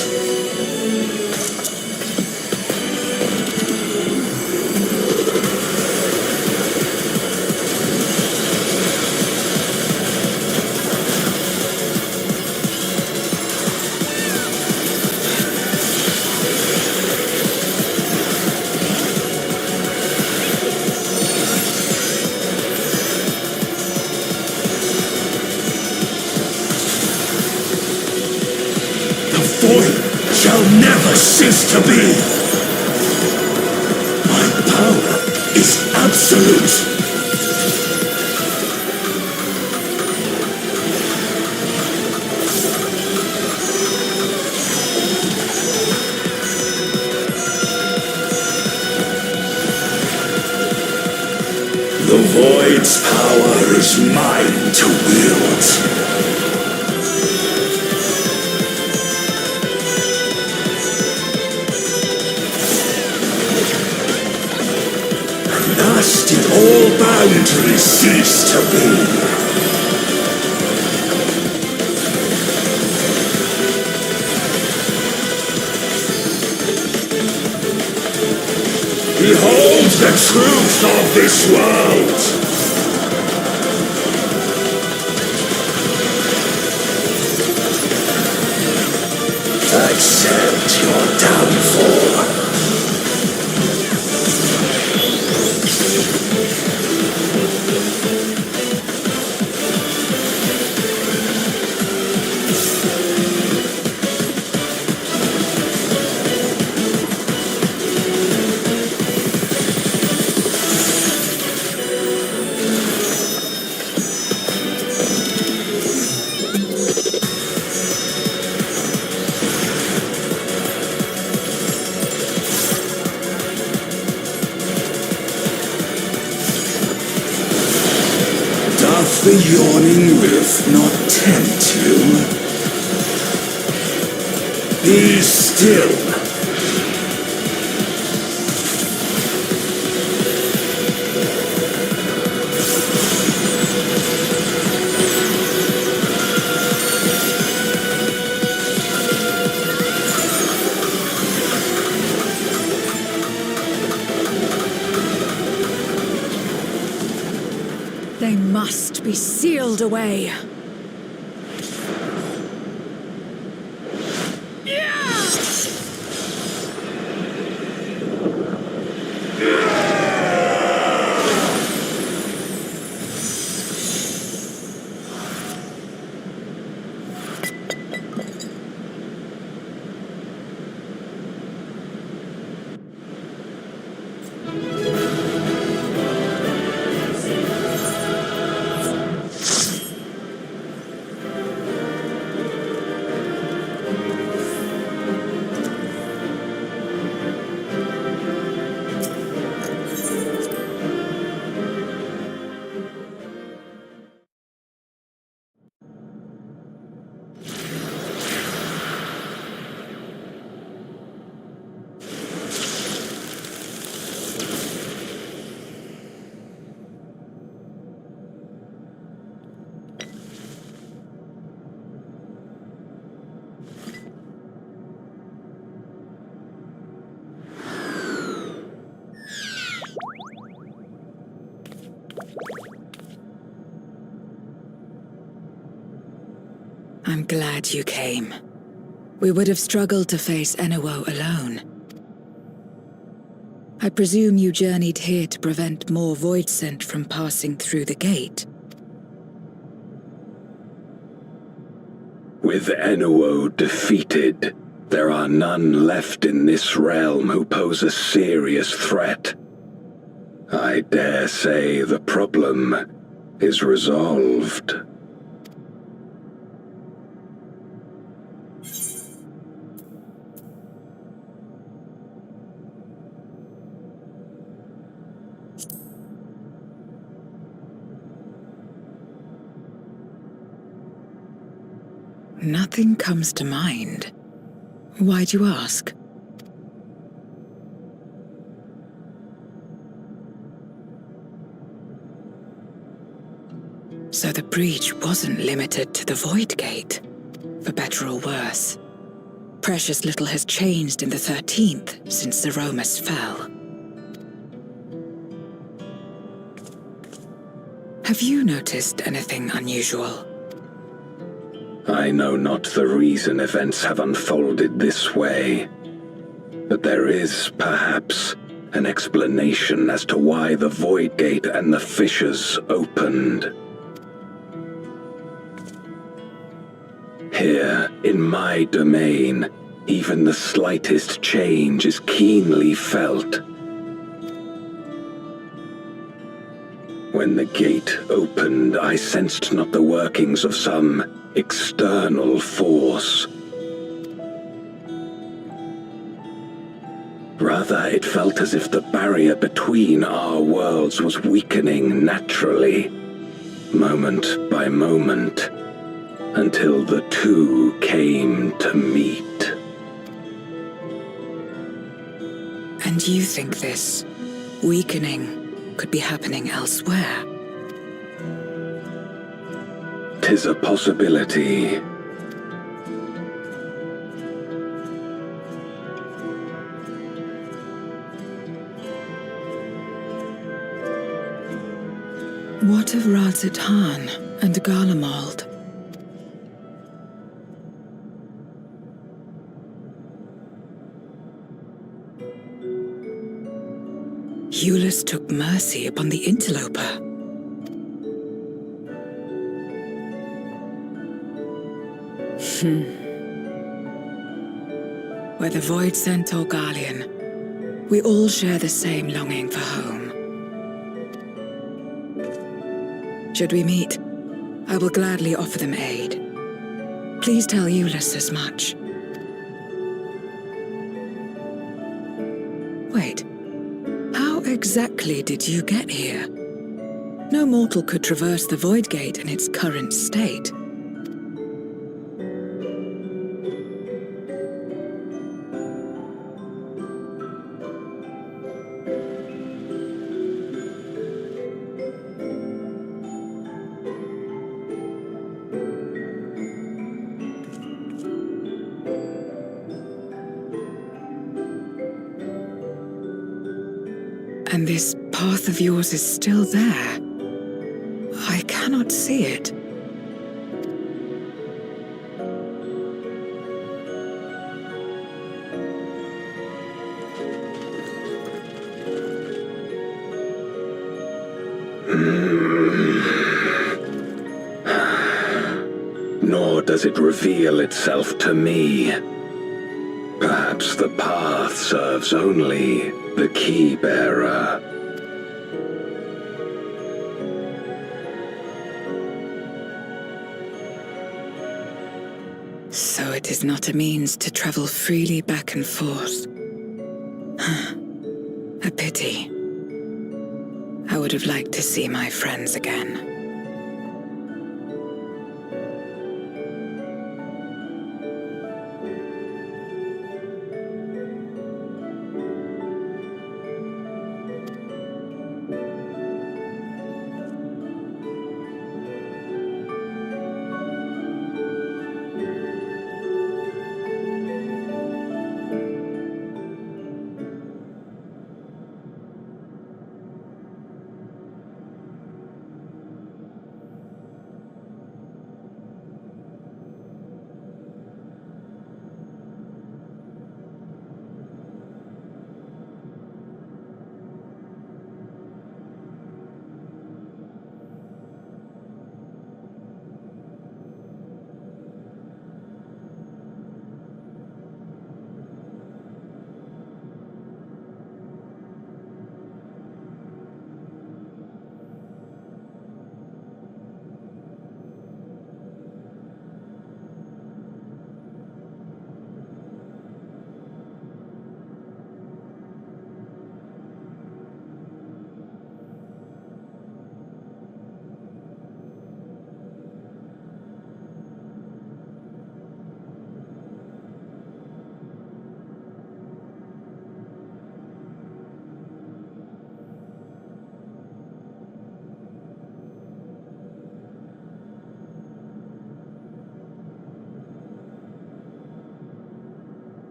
Its power is mine to wield. Thus did all boundaries cease to be. Behold the truth of this world! Accept your downfall. The yawning rift not tempt you? Be still. They must be sealed away. I'm glad you came. We would have struggled to face Enuo alone. I presume you journeyed here to prevent more Voidsent from passing through the gate. With Enuo defeated, there are none left in this realm who pose a serious threat. I dare say the problem is resolved. Nothing comes to mind. Why'd you ask? So the breach wasn't limited to the Void Gate, for better or worse. Precious little has changed in the 13th since Zeromus fell. Have you noticed anything unusual? I know not the reason events have unfolded this way, but there is, perhaps, an explanation as to why the Void Gate and the fissures opened. Here, in my domain, even the slightest change is keenly felt. When the gate opened, I sensed not the workings of some external force. Rather, it felt as if the barrier between our worlds was weakening naturally, moment by moment, until the two came to meet. And you think this weakening could be happening elsewhere? 'Tis a possibility. What of Radzatan and Garlemald? Eulus took mercy upon the interloper. Whether Void Sent or Garlean, we all share the same longing for home. Should we meet, I will gladly offer them aid. Please tell Eulus as much. Wait, how exactly did you get here? No mortal could traverse the Void Gate in its current state. And this path of yours is still there. I cannot see it. Nor does it reveal itself to me. Perhaps the path serves only the key bearer. So it is not a means to travel freely back and forth. A pity. I would have liked to see my friends again.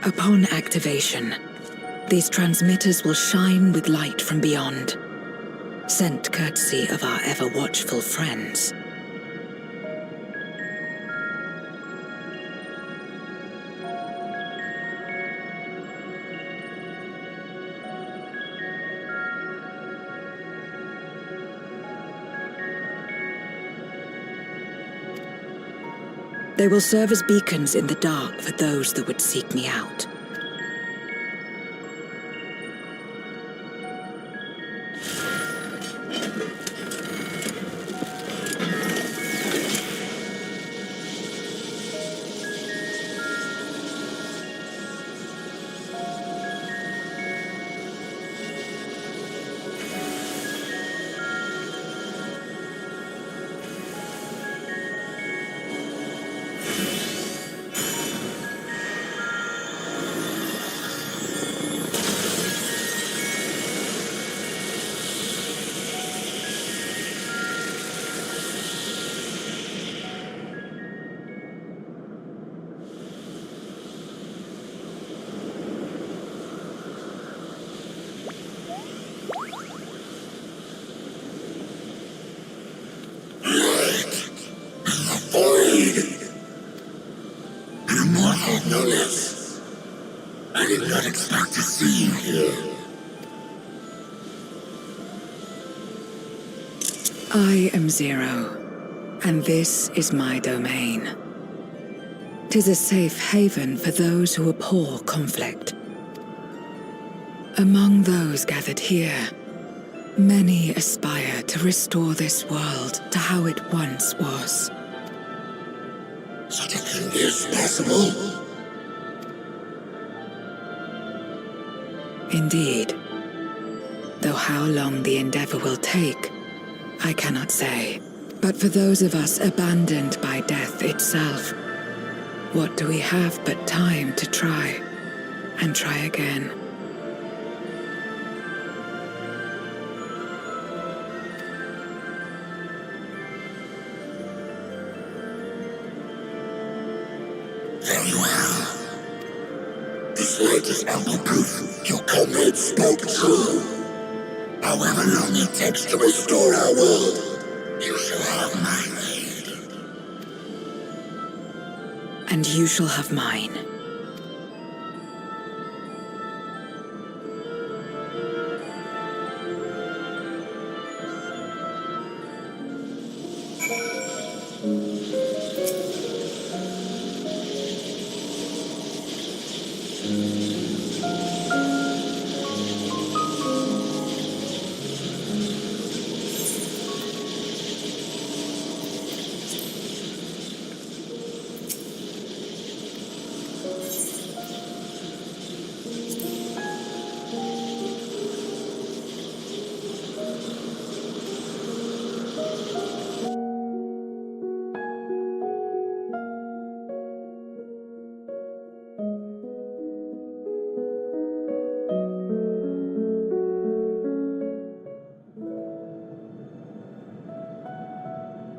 Upon activation, these transmitters will shine with light from beyond, sent courtesy of our ever-watchful friends. They will serve as beacons in the dark for those that would seek me out. Immortal Nullus. I did not expect to see you here. I am Zero, and this is my domain. 'Tis a safe haven for those who abhor conflict. Among those gathered here, many aspire to restore this world to how it once was. Such a thing is possible? Indeed. Though how long the endeavor will take, I cannot say. But for those of us abandoned by death itself, what do we have but time to try, and try again? Very well. This light is ample proof your comrades spoke true. However long it takes to restore our world, you shall have my aid. And you shall have mine.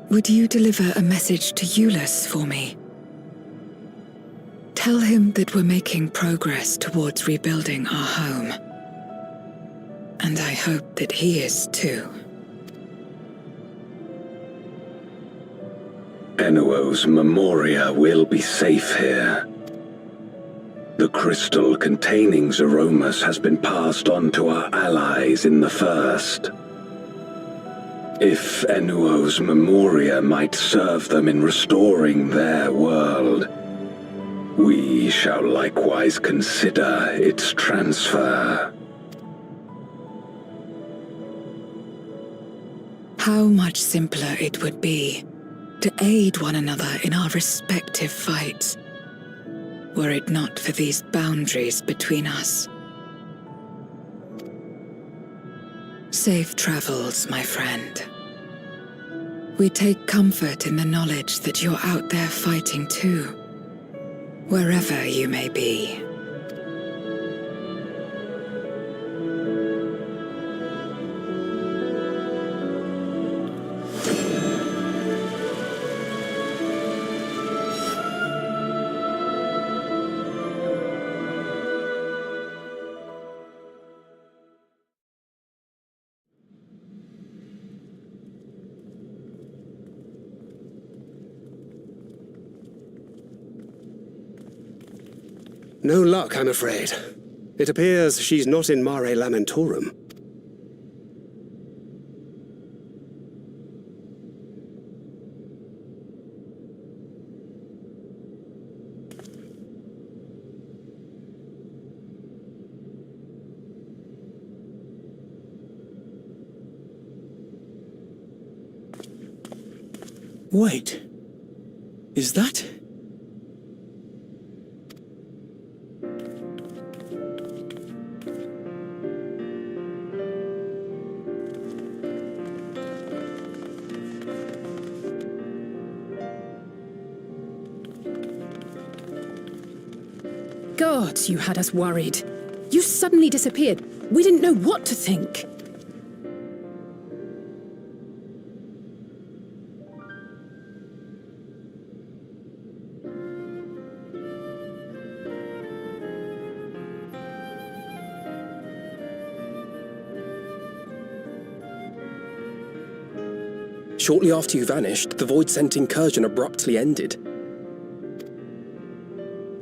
Would you deliver a message to Ulysses for me? Tell him that we're making progress towards rebuilding our home. And I hope that he is too. Enuo's Memoria will be safe here. The crystal containing Zeromus has been passed on to our allies in the First. If Enuo's Memoria might serve them in restoring their world, we shall likewise consider its transfer. How much simpler it would be to aid one another in our respective fights, were it not for these boundaries between us. Safe travels, my friend. We take comfort in the knowledge that you're out there fighting too, wherever you may be. No luck, I'm afraid. It appears she's not in Mare Lamentorum. Wait. Is that... God, you had us worried. You suddenly disappeared. We didn't know what to think. Shortly after you vanished, the Void-Sent incursion abruptly ended.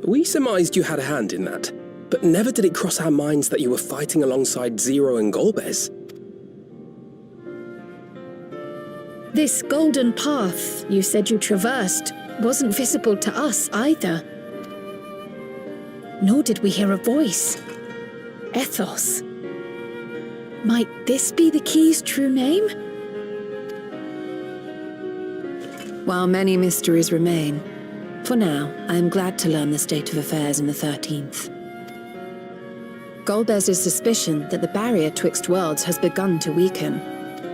We surmised you had a hand in that, but never did it cross our minds that you were fighting alongside Zero and Golbez. This golden path you said you traversed wasn't visible to us either. Nor did we hear a voice. Ethos. Might this be the key's true name? While many mysteries remain, for now, I am glad to learn the state of affairs in the 13th. Golbez's suspicion that the barrier twixt worlds has begun to weaken.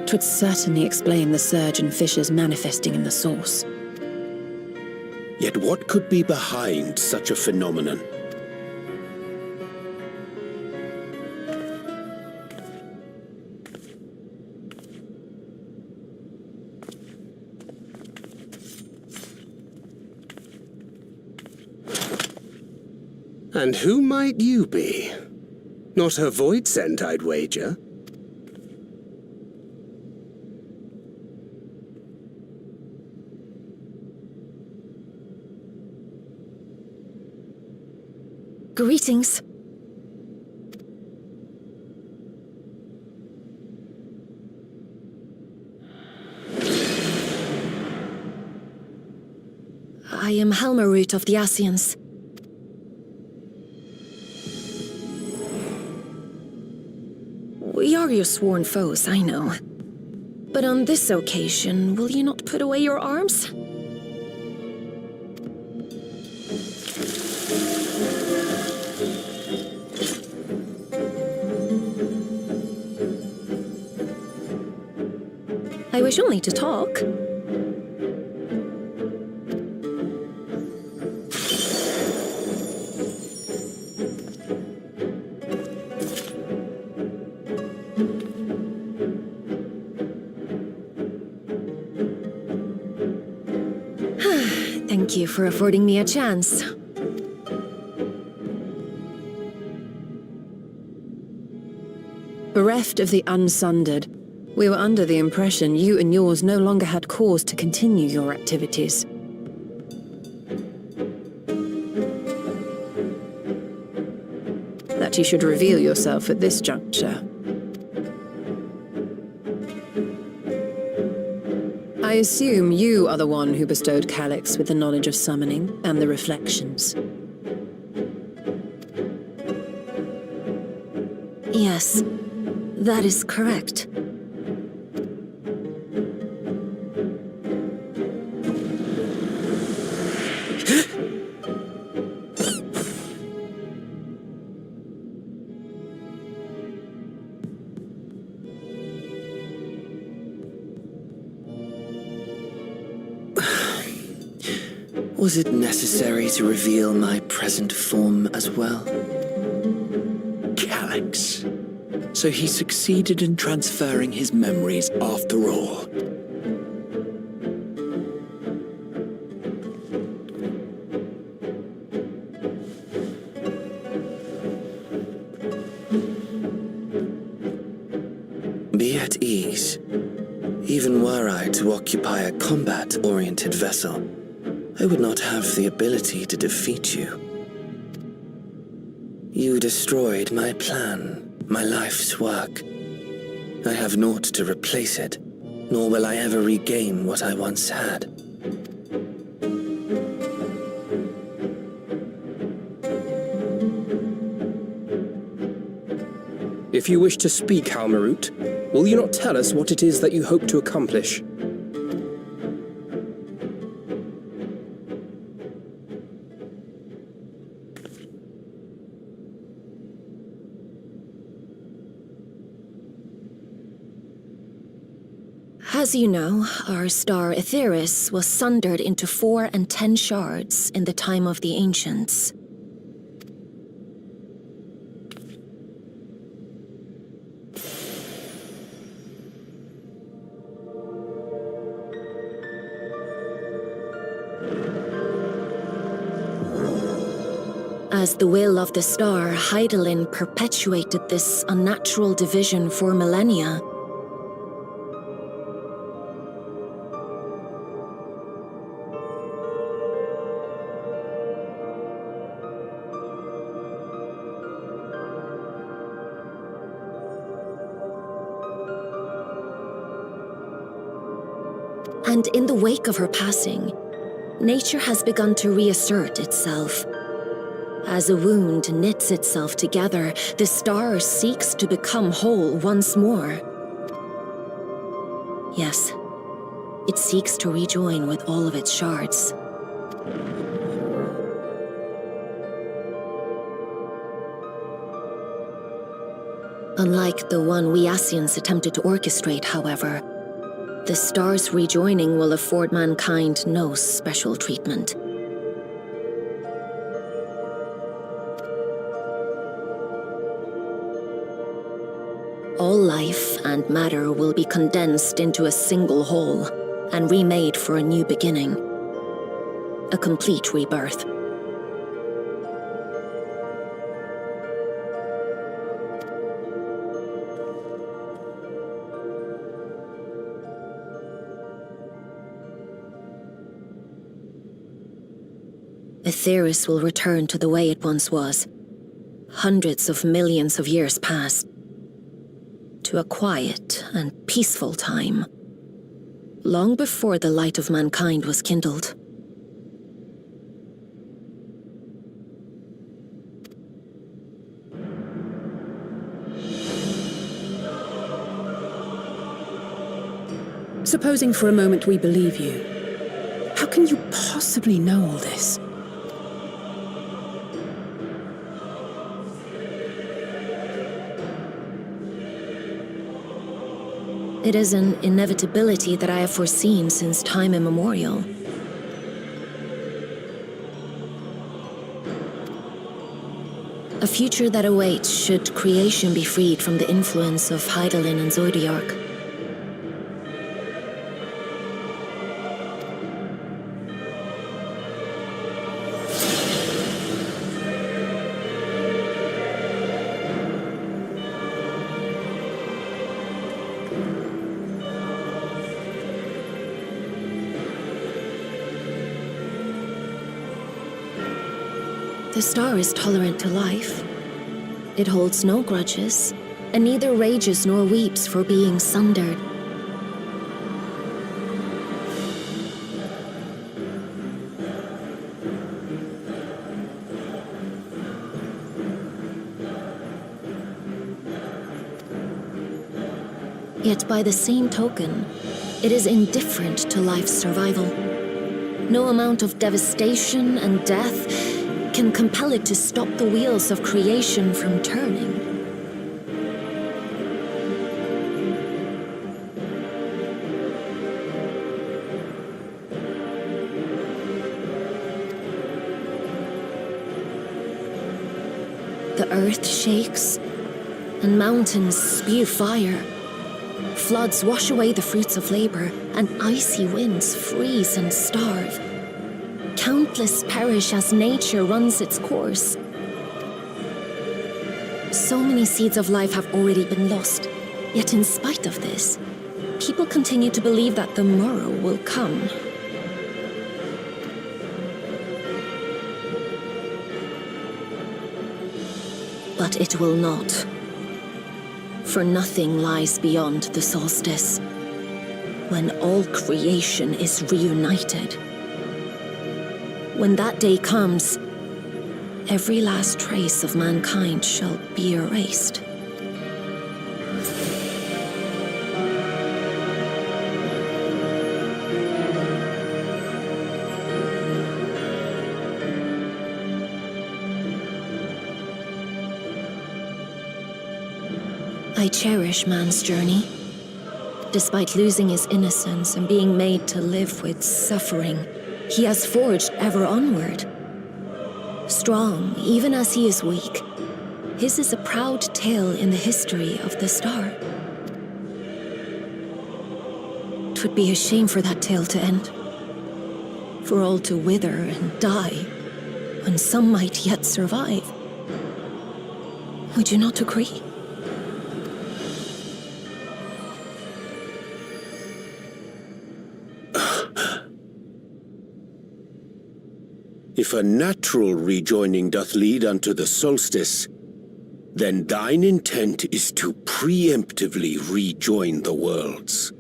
'Twould certainly explain the surge in fissures manifesting in the source. Yet what could be behind such a phenomenon? And who might you be? Not her Void-Sent, I'd wager. Greetings. I am Helmerut of the Asians. We are your sworn foes, I know. But on this occasion, will you not put away your arms? I wish only to talk. Thank you for affording me a chance. Bereft of the Unsundered, we were under the impression you and yours no longer had cause to continue your activities. That you should reveal yourself at this juncture. I assume you are the one who bestowed Calyx with the knowledge of summoning and the reflections. Yes, that is correct. Was it necessary to reveal my present form as well? Calyx. So he succeeded in transferring his memories after all. Be at ease. Even were I to occupy a combat-oriented vessel, I would not have the ability to defeat you. You destroyed my plan, my life's work. I have naught to replace it, nor will I ever regain what I once had. If you wish to speak, Halmarut, will you not tell us what it is that you hope to accomplish? As you know, our star Aetheris was sundered into 4 and 10 shards in the time of the Ancients. As the will of the star, Hydaelyn perpetuated this unnatural division for millennia. And in the wake of her passing, nature has begun to reassert itself. As a wound knits itself together, the star seeks to become whole once more. Yes, it seeks to rejoin with all of its shards. Unlike the one we Ascians attempted to orchestrate, however, the star's rejoining will afford mankind no special treatment. All life and matter will be condensed into a single whole and remade for a new beginning. A complete rebirth. Aetheris will return to the way it once was. Hundreds of millions of years past. To a quiet and peaceful time, long before the light of mankind was kindled. Supposing for a moment we believe you, how can you possibly know all this? It is an inevitability that I have foreseen since time immemorial. A future that awaits should creation be freed from the influence of Hydaelyn and Zodiark. The star is tolerant to life. It holds no grudges, and neither rages nor weeps for being sundered. Yet by the same token, it is indifferent to life's survival. No amount of devastation and death can compel it to stop the wheels of creation from turning. The earth shakes, and mountains spew fire. Floods wash away the fruits of labor, and icy winds freeze and starve. Countless perish as nature runs its course. So many seeds of life have already been lost. Yet in spite of this, people continue to believe that the morrow will come. But it will not. For nothing lies beyond the solstice, when all creation is reunited. When that day comes, every last trace of mankind shall be erased. I cherish man's journey. Despite losing his innocence and being made to live with suffering, he has forged ever onward. Strong, even as he is weak, his is a proud tale in the history of the star. 'Twould be a shame for that tale to end, for all to wither and die, when some might yet survive. Would you not agree? If a natural rejoining doth lead unto the solstice, then thine intent is to preemptively rejoin the worlds.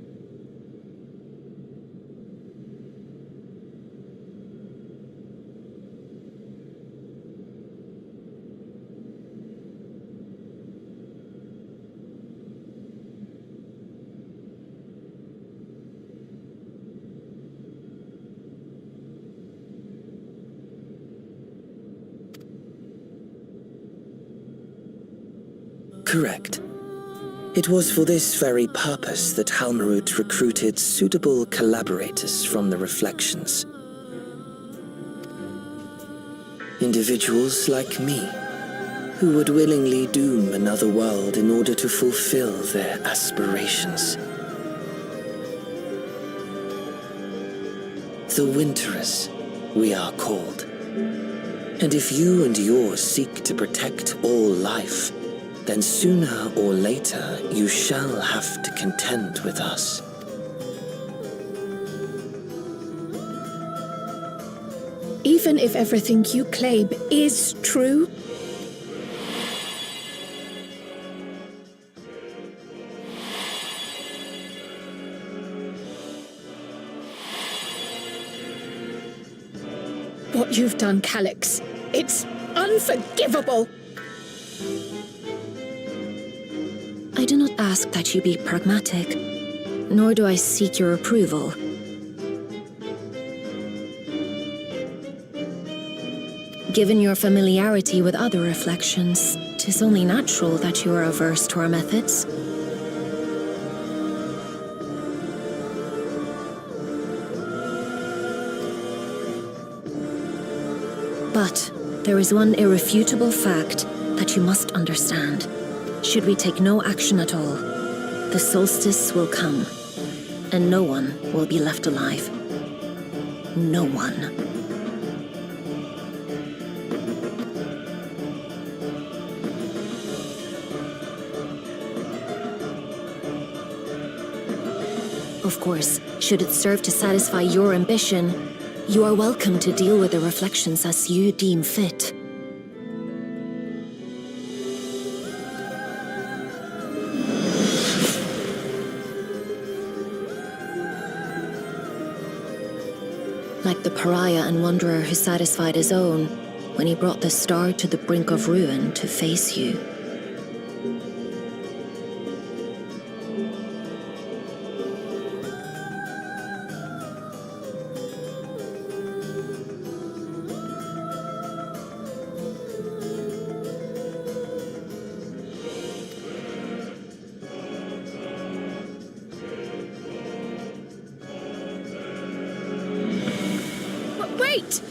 Correct. It was for this very purpose that Halmarut recruited suitable collaborators from the Reflections. Individuals like me, who would willingly doom another world in order to fulfill their aspirations. The Winterers, we are called. And if you and yours seek to protect all life, then sooner or later you shall have to contend with us. Even if everything you claim is true? What you've done, Calyx, it's unforgivable! I do not ask that you be pragmatic, nor do I seek your approval. Given your familiarity with other reflections, 'tis only natural that you are averse to our methods. But there is one irrefutable fact that you must understand. Should we take no action at all, the solstice will come, and no one will be left alive. No one. Of course, should it serve to satisfy your ambition, you are welcome to deal with the reflections as you deem fit. Like the pariah and wanderer who satisfied his own when he brought the star to the brink of ruin to face you. Wait!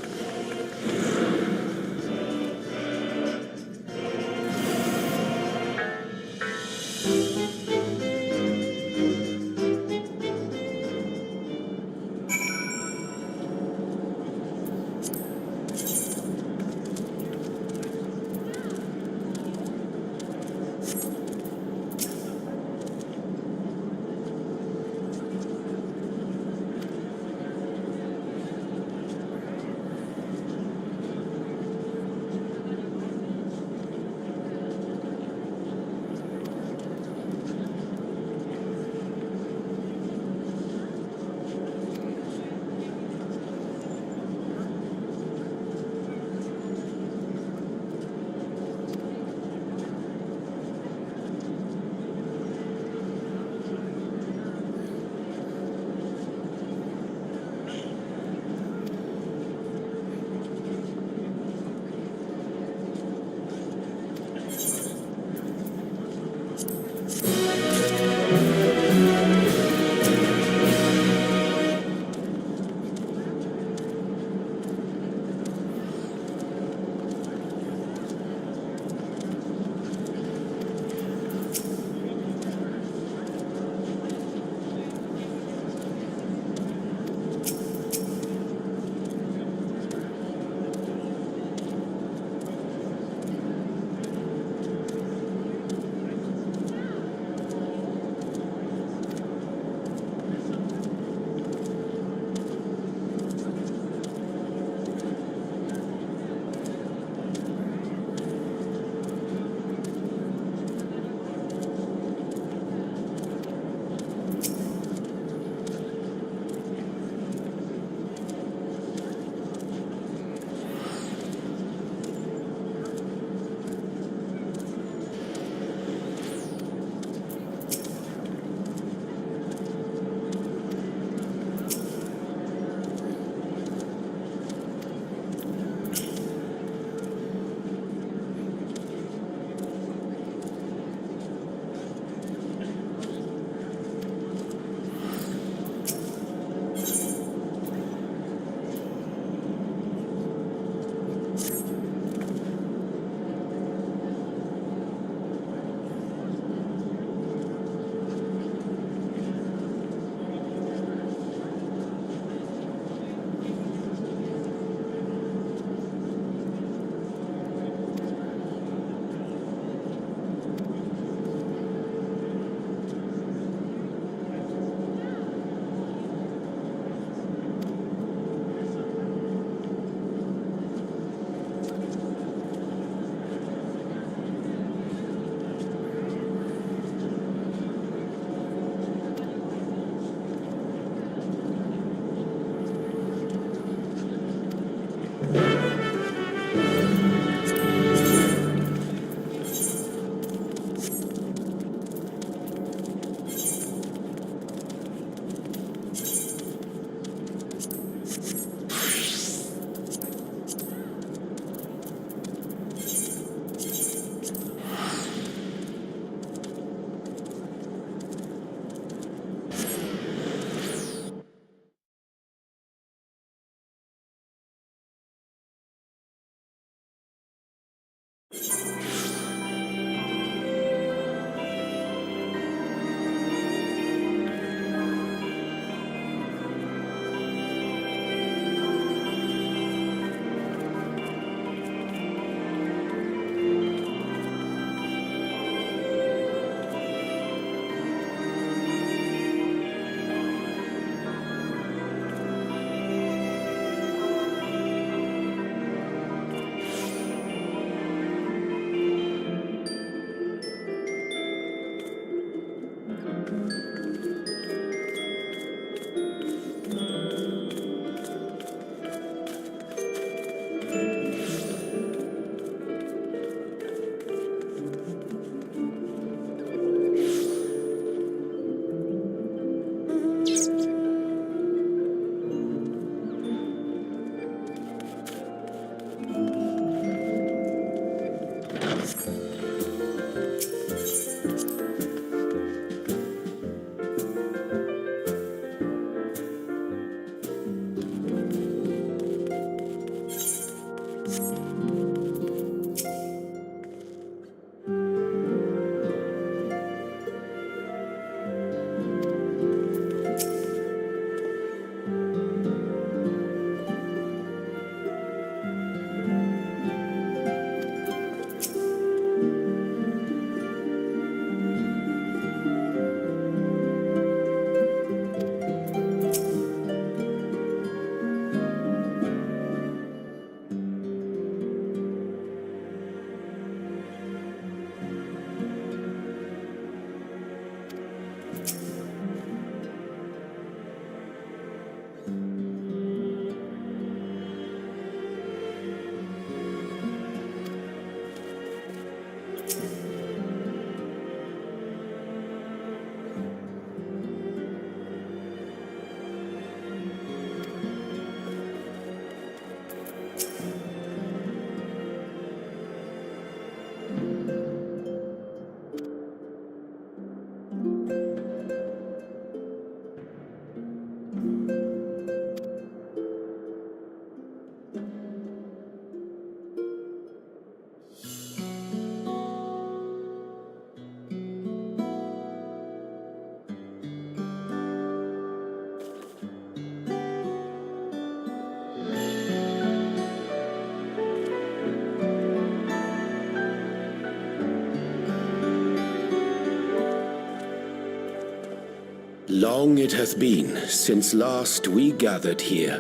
Long it hath been since last we gathered here.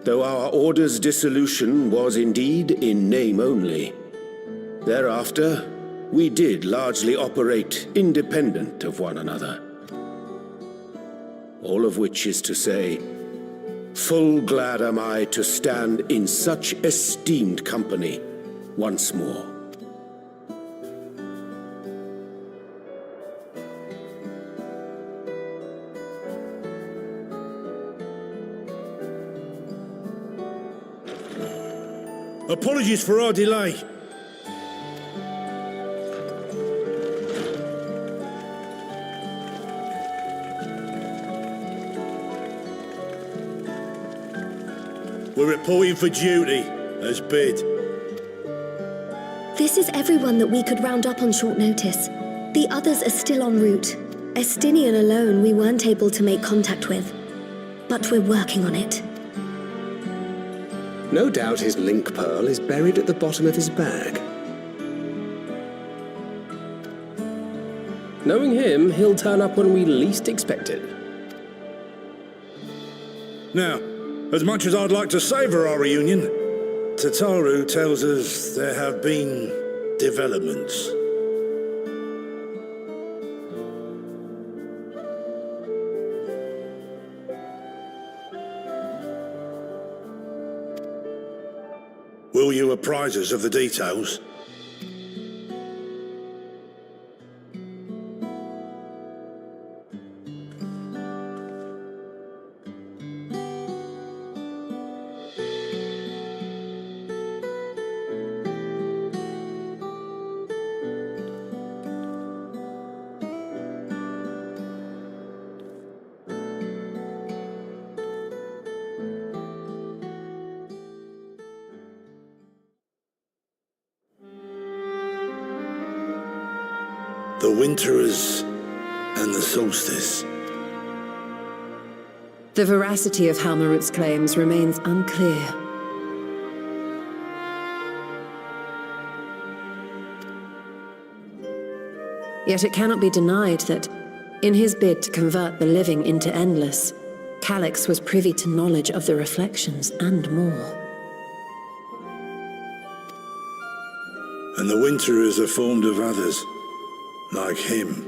Though our order's dissolution was indeed in name only, thereafter we did largely operate independent of one another. All of which is to say, full glad am I to stand in such esteemed company once more. Apologies for our delay. We're reporting for duty, as bid. This is everyone that we could round up on short notice. The others are still en route. Estinian alone we weren't able to make contact with. But we're working on it. No doubt his link pearl is buried at the bottom of his bag. Knowing him, he'll turn up when we least expect it. Now, as much as I'd like to savour our reunion, Tataru tells us there have been developments. Will you apprise us of the details? The Winterers and the Solstice. The veracity of Halmarut's claims remains unclear. Yet it cannot be denied that, in his bid to convert the living into endless, Calix was privy to knowledge of the reflections and more. And the Winterers are formed of others, like him.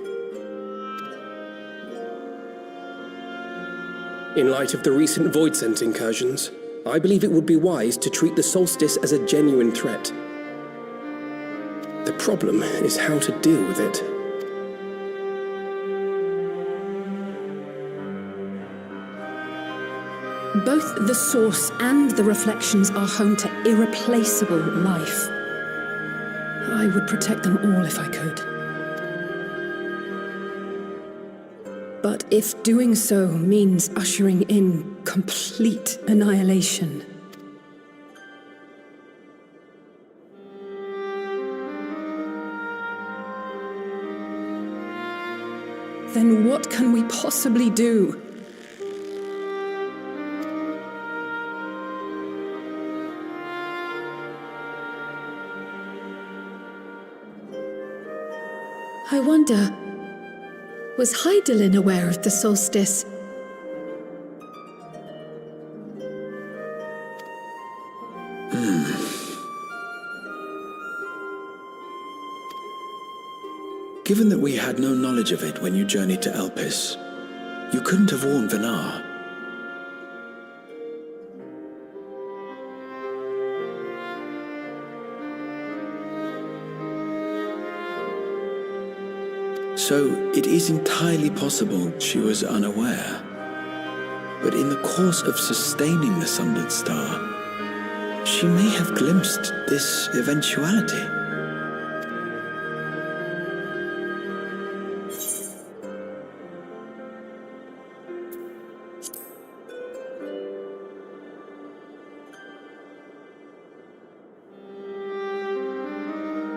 In light of the recent Voidsent incursions, I believe it would be wise to treat the Solstice as a genuine threat. The problem is how to deal with it. Both the source and the reflections are home to irreplaceable life. I would protect them all if I could. But if doing so means ushering in complete annihilation, then what can we possibly do? I wonder, was Hydaelyn aware of the solstice? Given that we had no knowledge of it when you journeyed to Elpis, you couldn't have warned Vinar. So, it is entirely possible she was unaware. But in the course of sustaining the Sundered Star, she may have glimpsed this eventuality.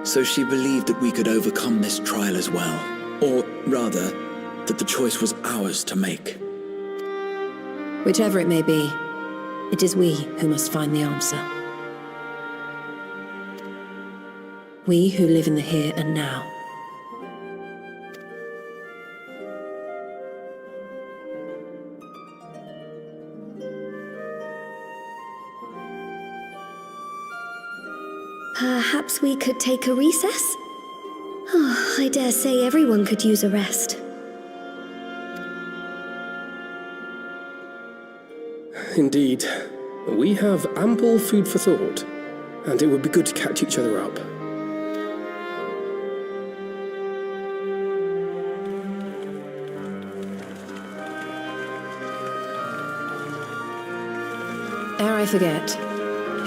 So she believed that we could overcome this trial as well. Or, rather, that the choice was ours to make. Whichever it may be, it is we who must find the answer. We who live in the here and now. Perhaps we could take a recess? Oh, I dare say everyone could use a rest. Indeed. We have ample food for thought, and it would be good to catch each other up. Ere I forget,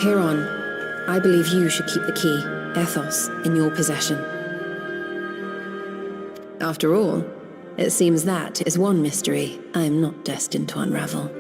Heron, I believe you should keep the key, Ethos, in your possession. After all, it seems that is one mystery I am not destined to unravel.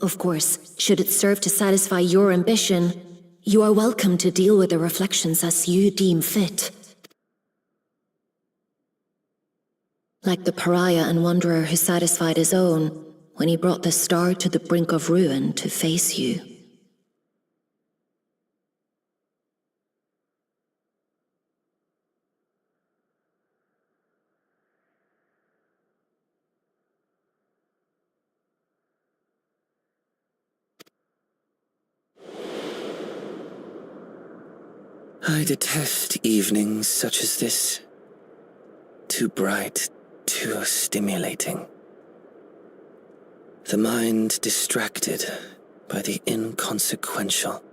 Of course, should it serve to satisfy your ambition, you are welcome to deal with the reflections as you deem fit. Like the pariah and wanderer who satisfied his own when he brought the star to the brink of ruin to face you. I detest evenings such as this. Too bright, too stimulating. The mind distracted by the inconsequential.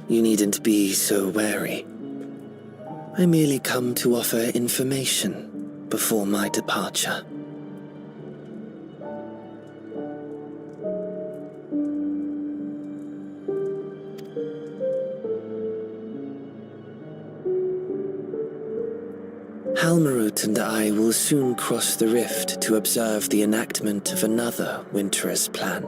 You needn't be so wary. I merely come to offer information before my departure. Halmarut and I will soon cross the rift to observe the enactment of another Winter's plan.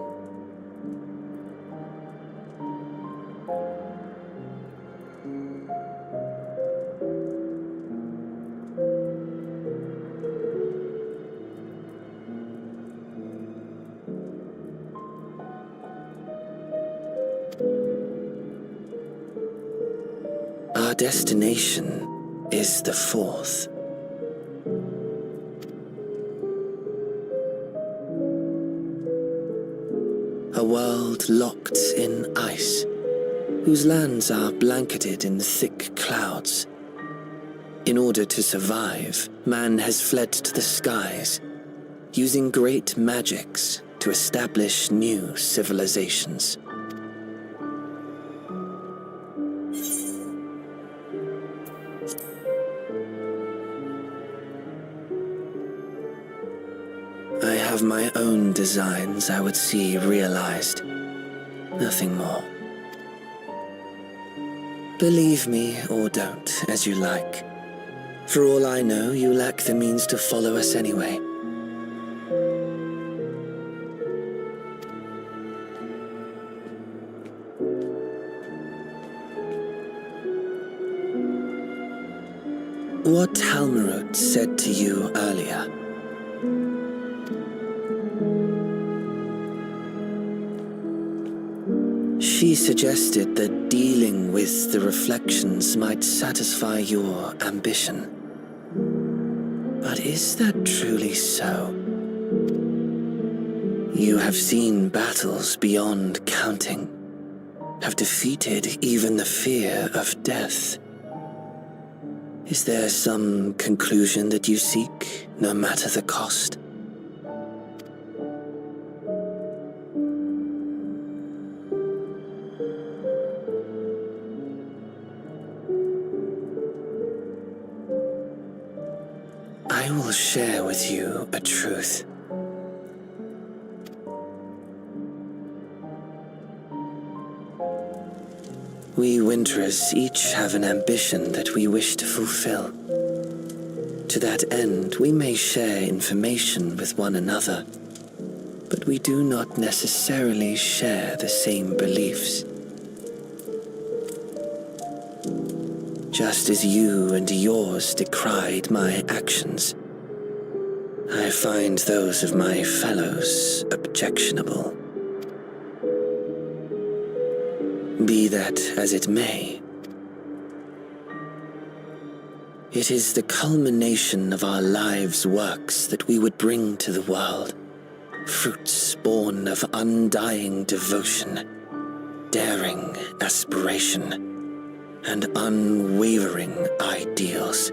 Our destination is the fourth. A world locked in ice, whose lands are blanketed in thick clouds. In order to survive, man has fled to the skies, using great magics to establish new civilizations. I have my own designs I would see realized. Nothing more. Believe me or don't, as you like. For all I know, you lack the means to follow us anyway. What Halmarut said to you earlier. She suggested that dealing with the reflections might satisfy your ambition. But is that truly so? You have seen battles beyond counting, have defeated even the fear of death. Is there some conclusion that you seek, no matter the cost? I will share with you a truth. We Winterers each have an ambition that we wish to fulfill. To that end, we may share information with one another, but we do not necessarily share the same beliefs. Just as you and yours decried my actions, I find those of my fellows objectionable. Be that as it may, it is the culmination of our lives' works that we would bring to the world, fruits born of undying devotion, daring aspiration, and unwavering ideals.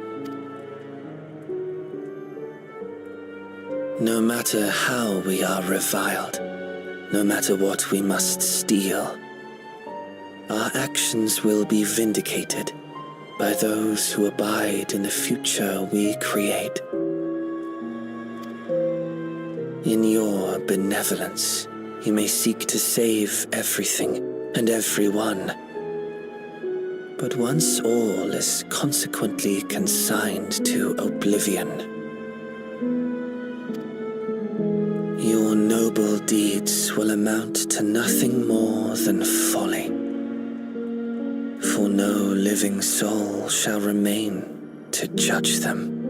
No matter how we are reviled, No matter what we must steal, our actions will be vindicated by those who abide in the future we create. In your benevolence, you may seek to save everything and everyone. But once all is consequently consigned to oblivion, your noble deeds will amount to nothing more than folly. For no living soul shall remain to judge them.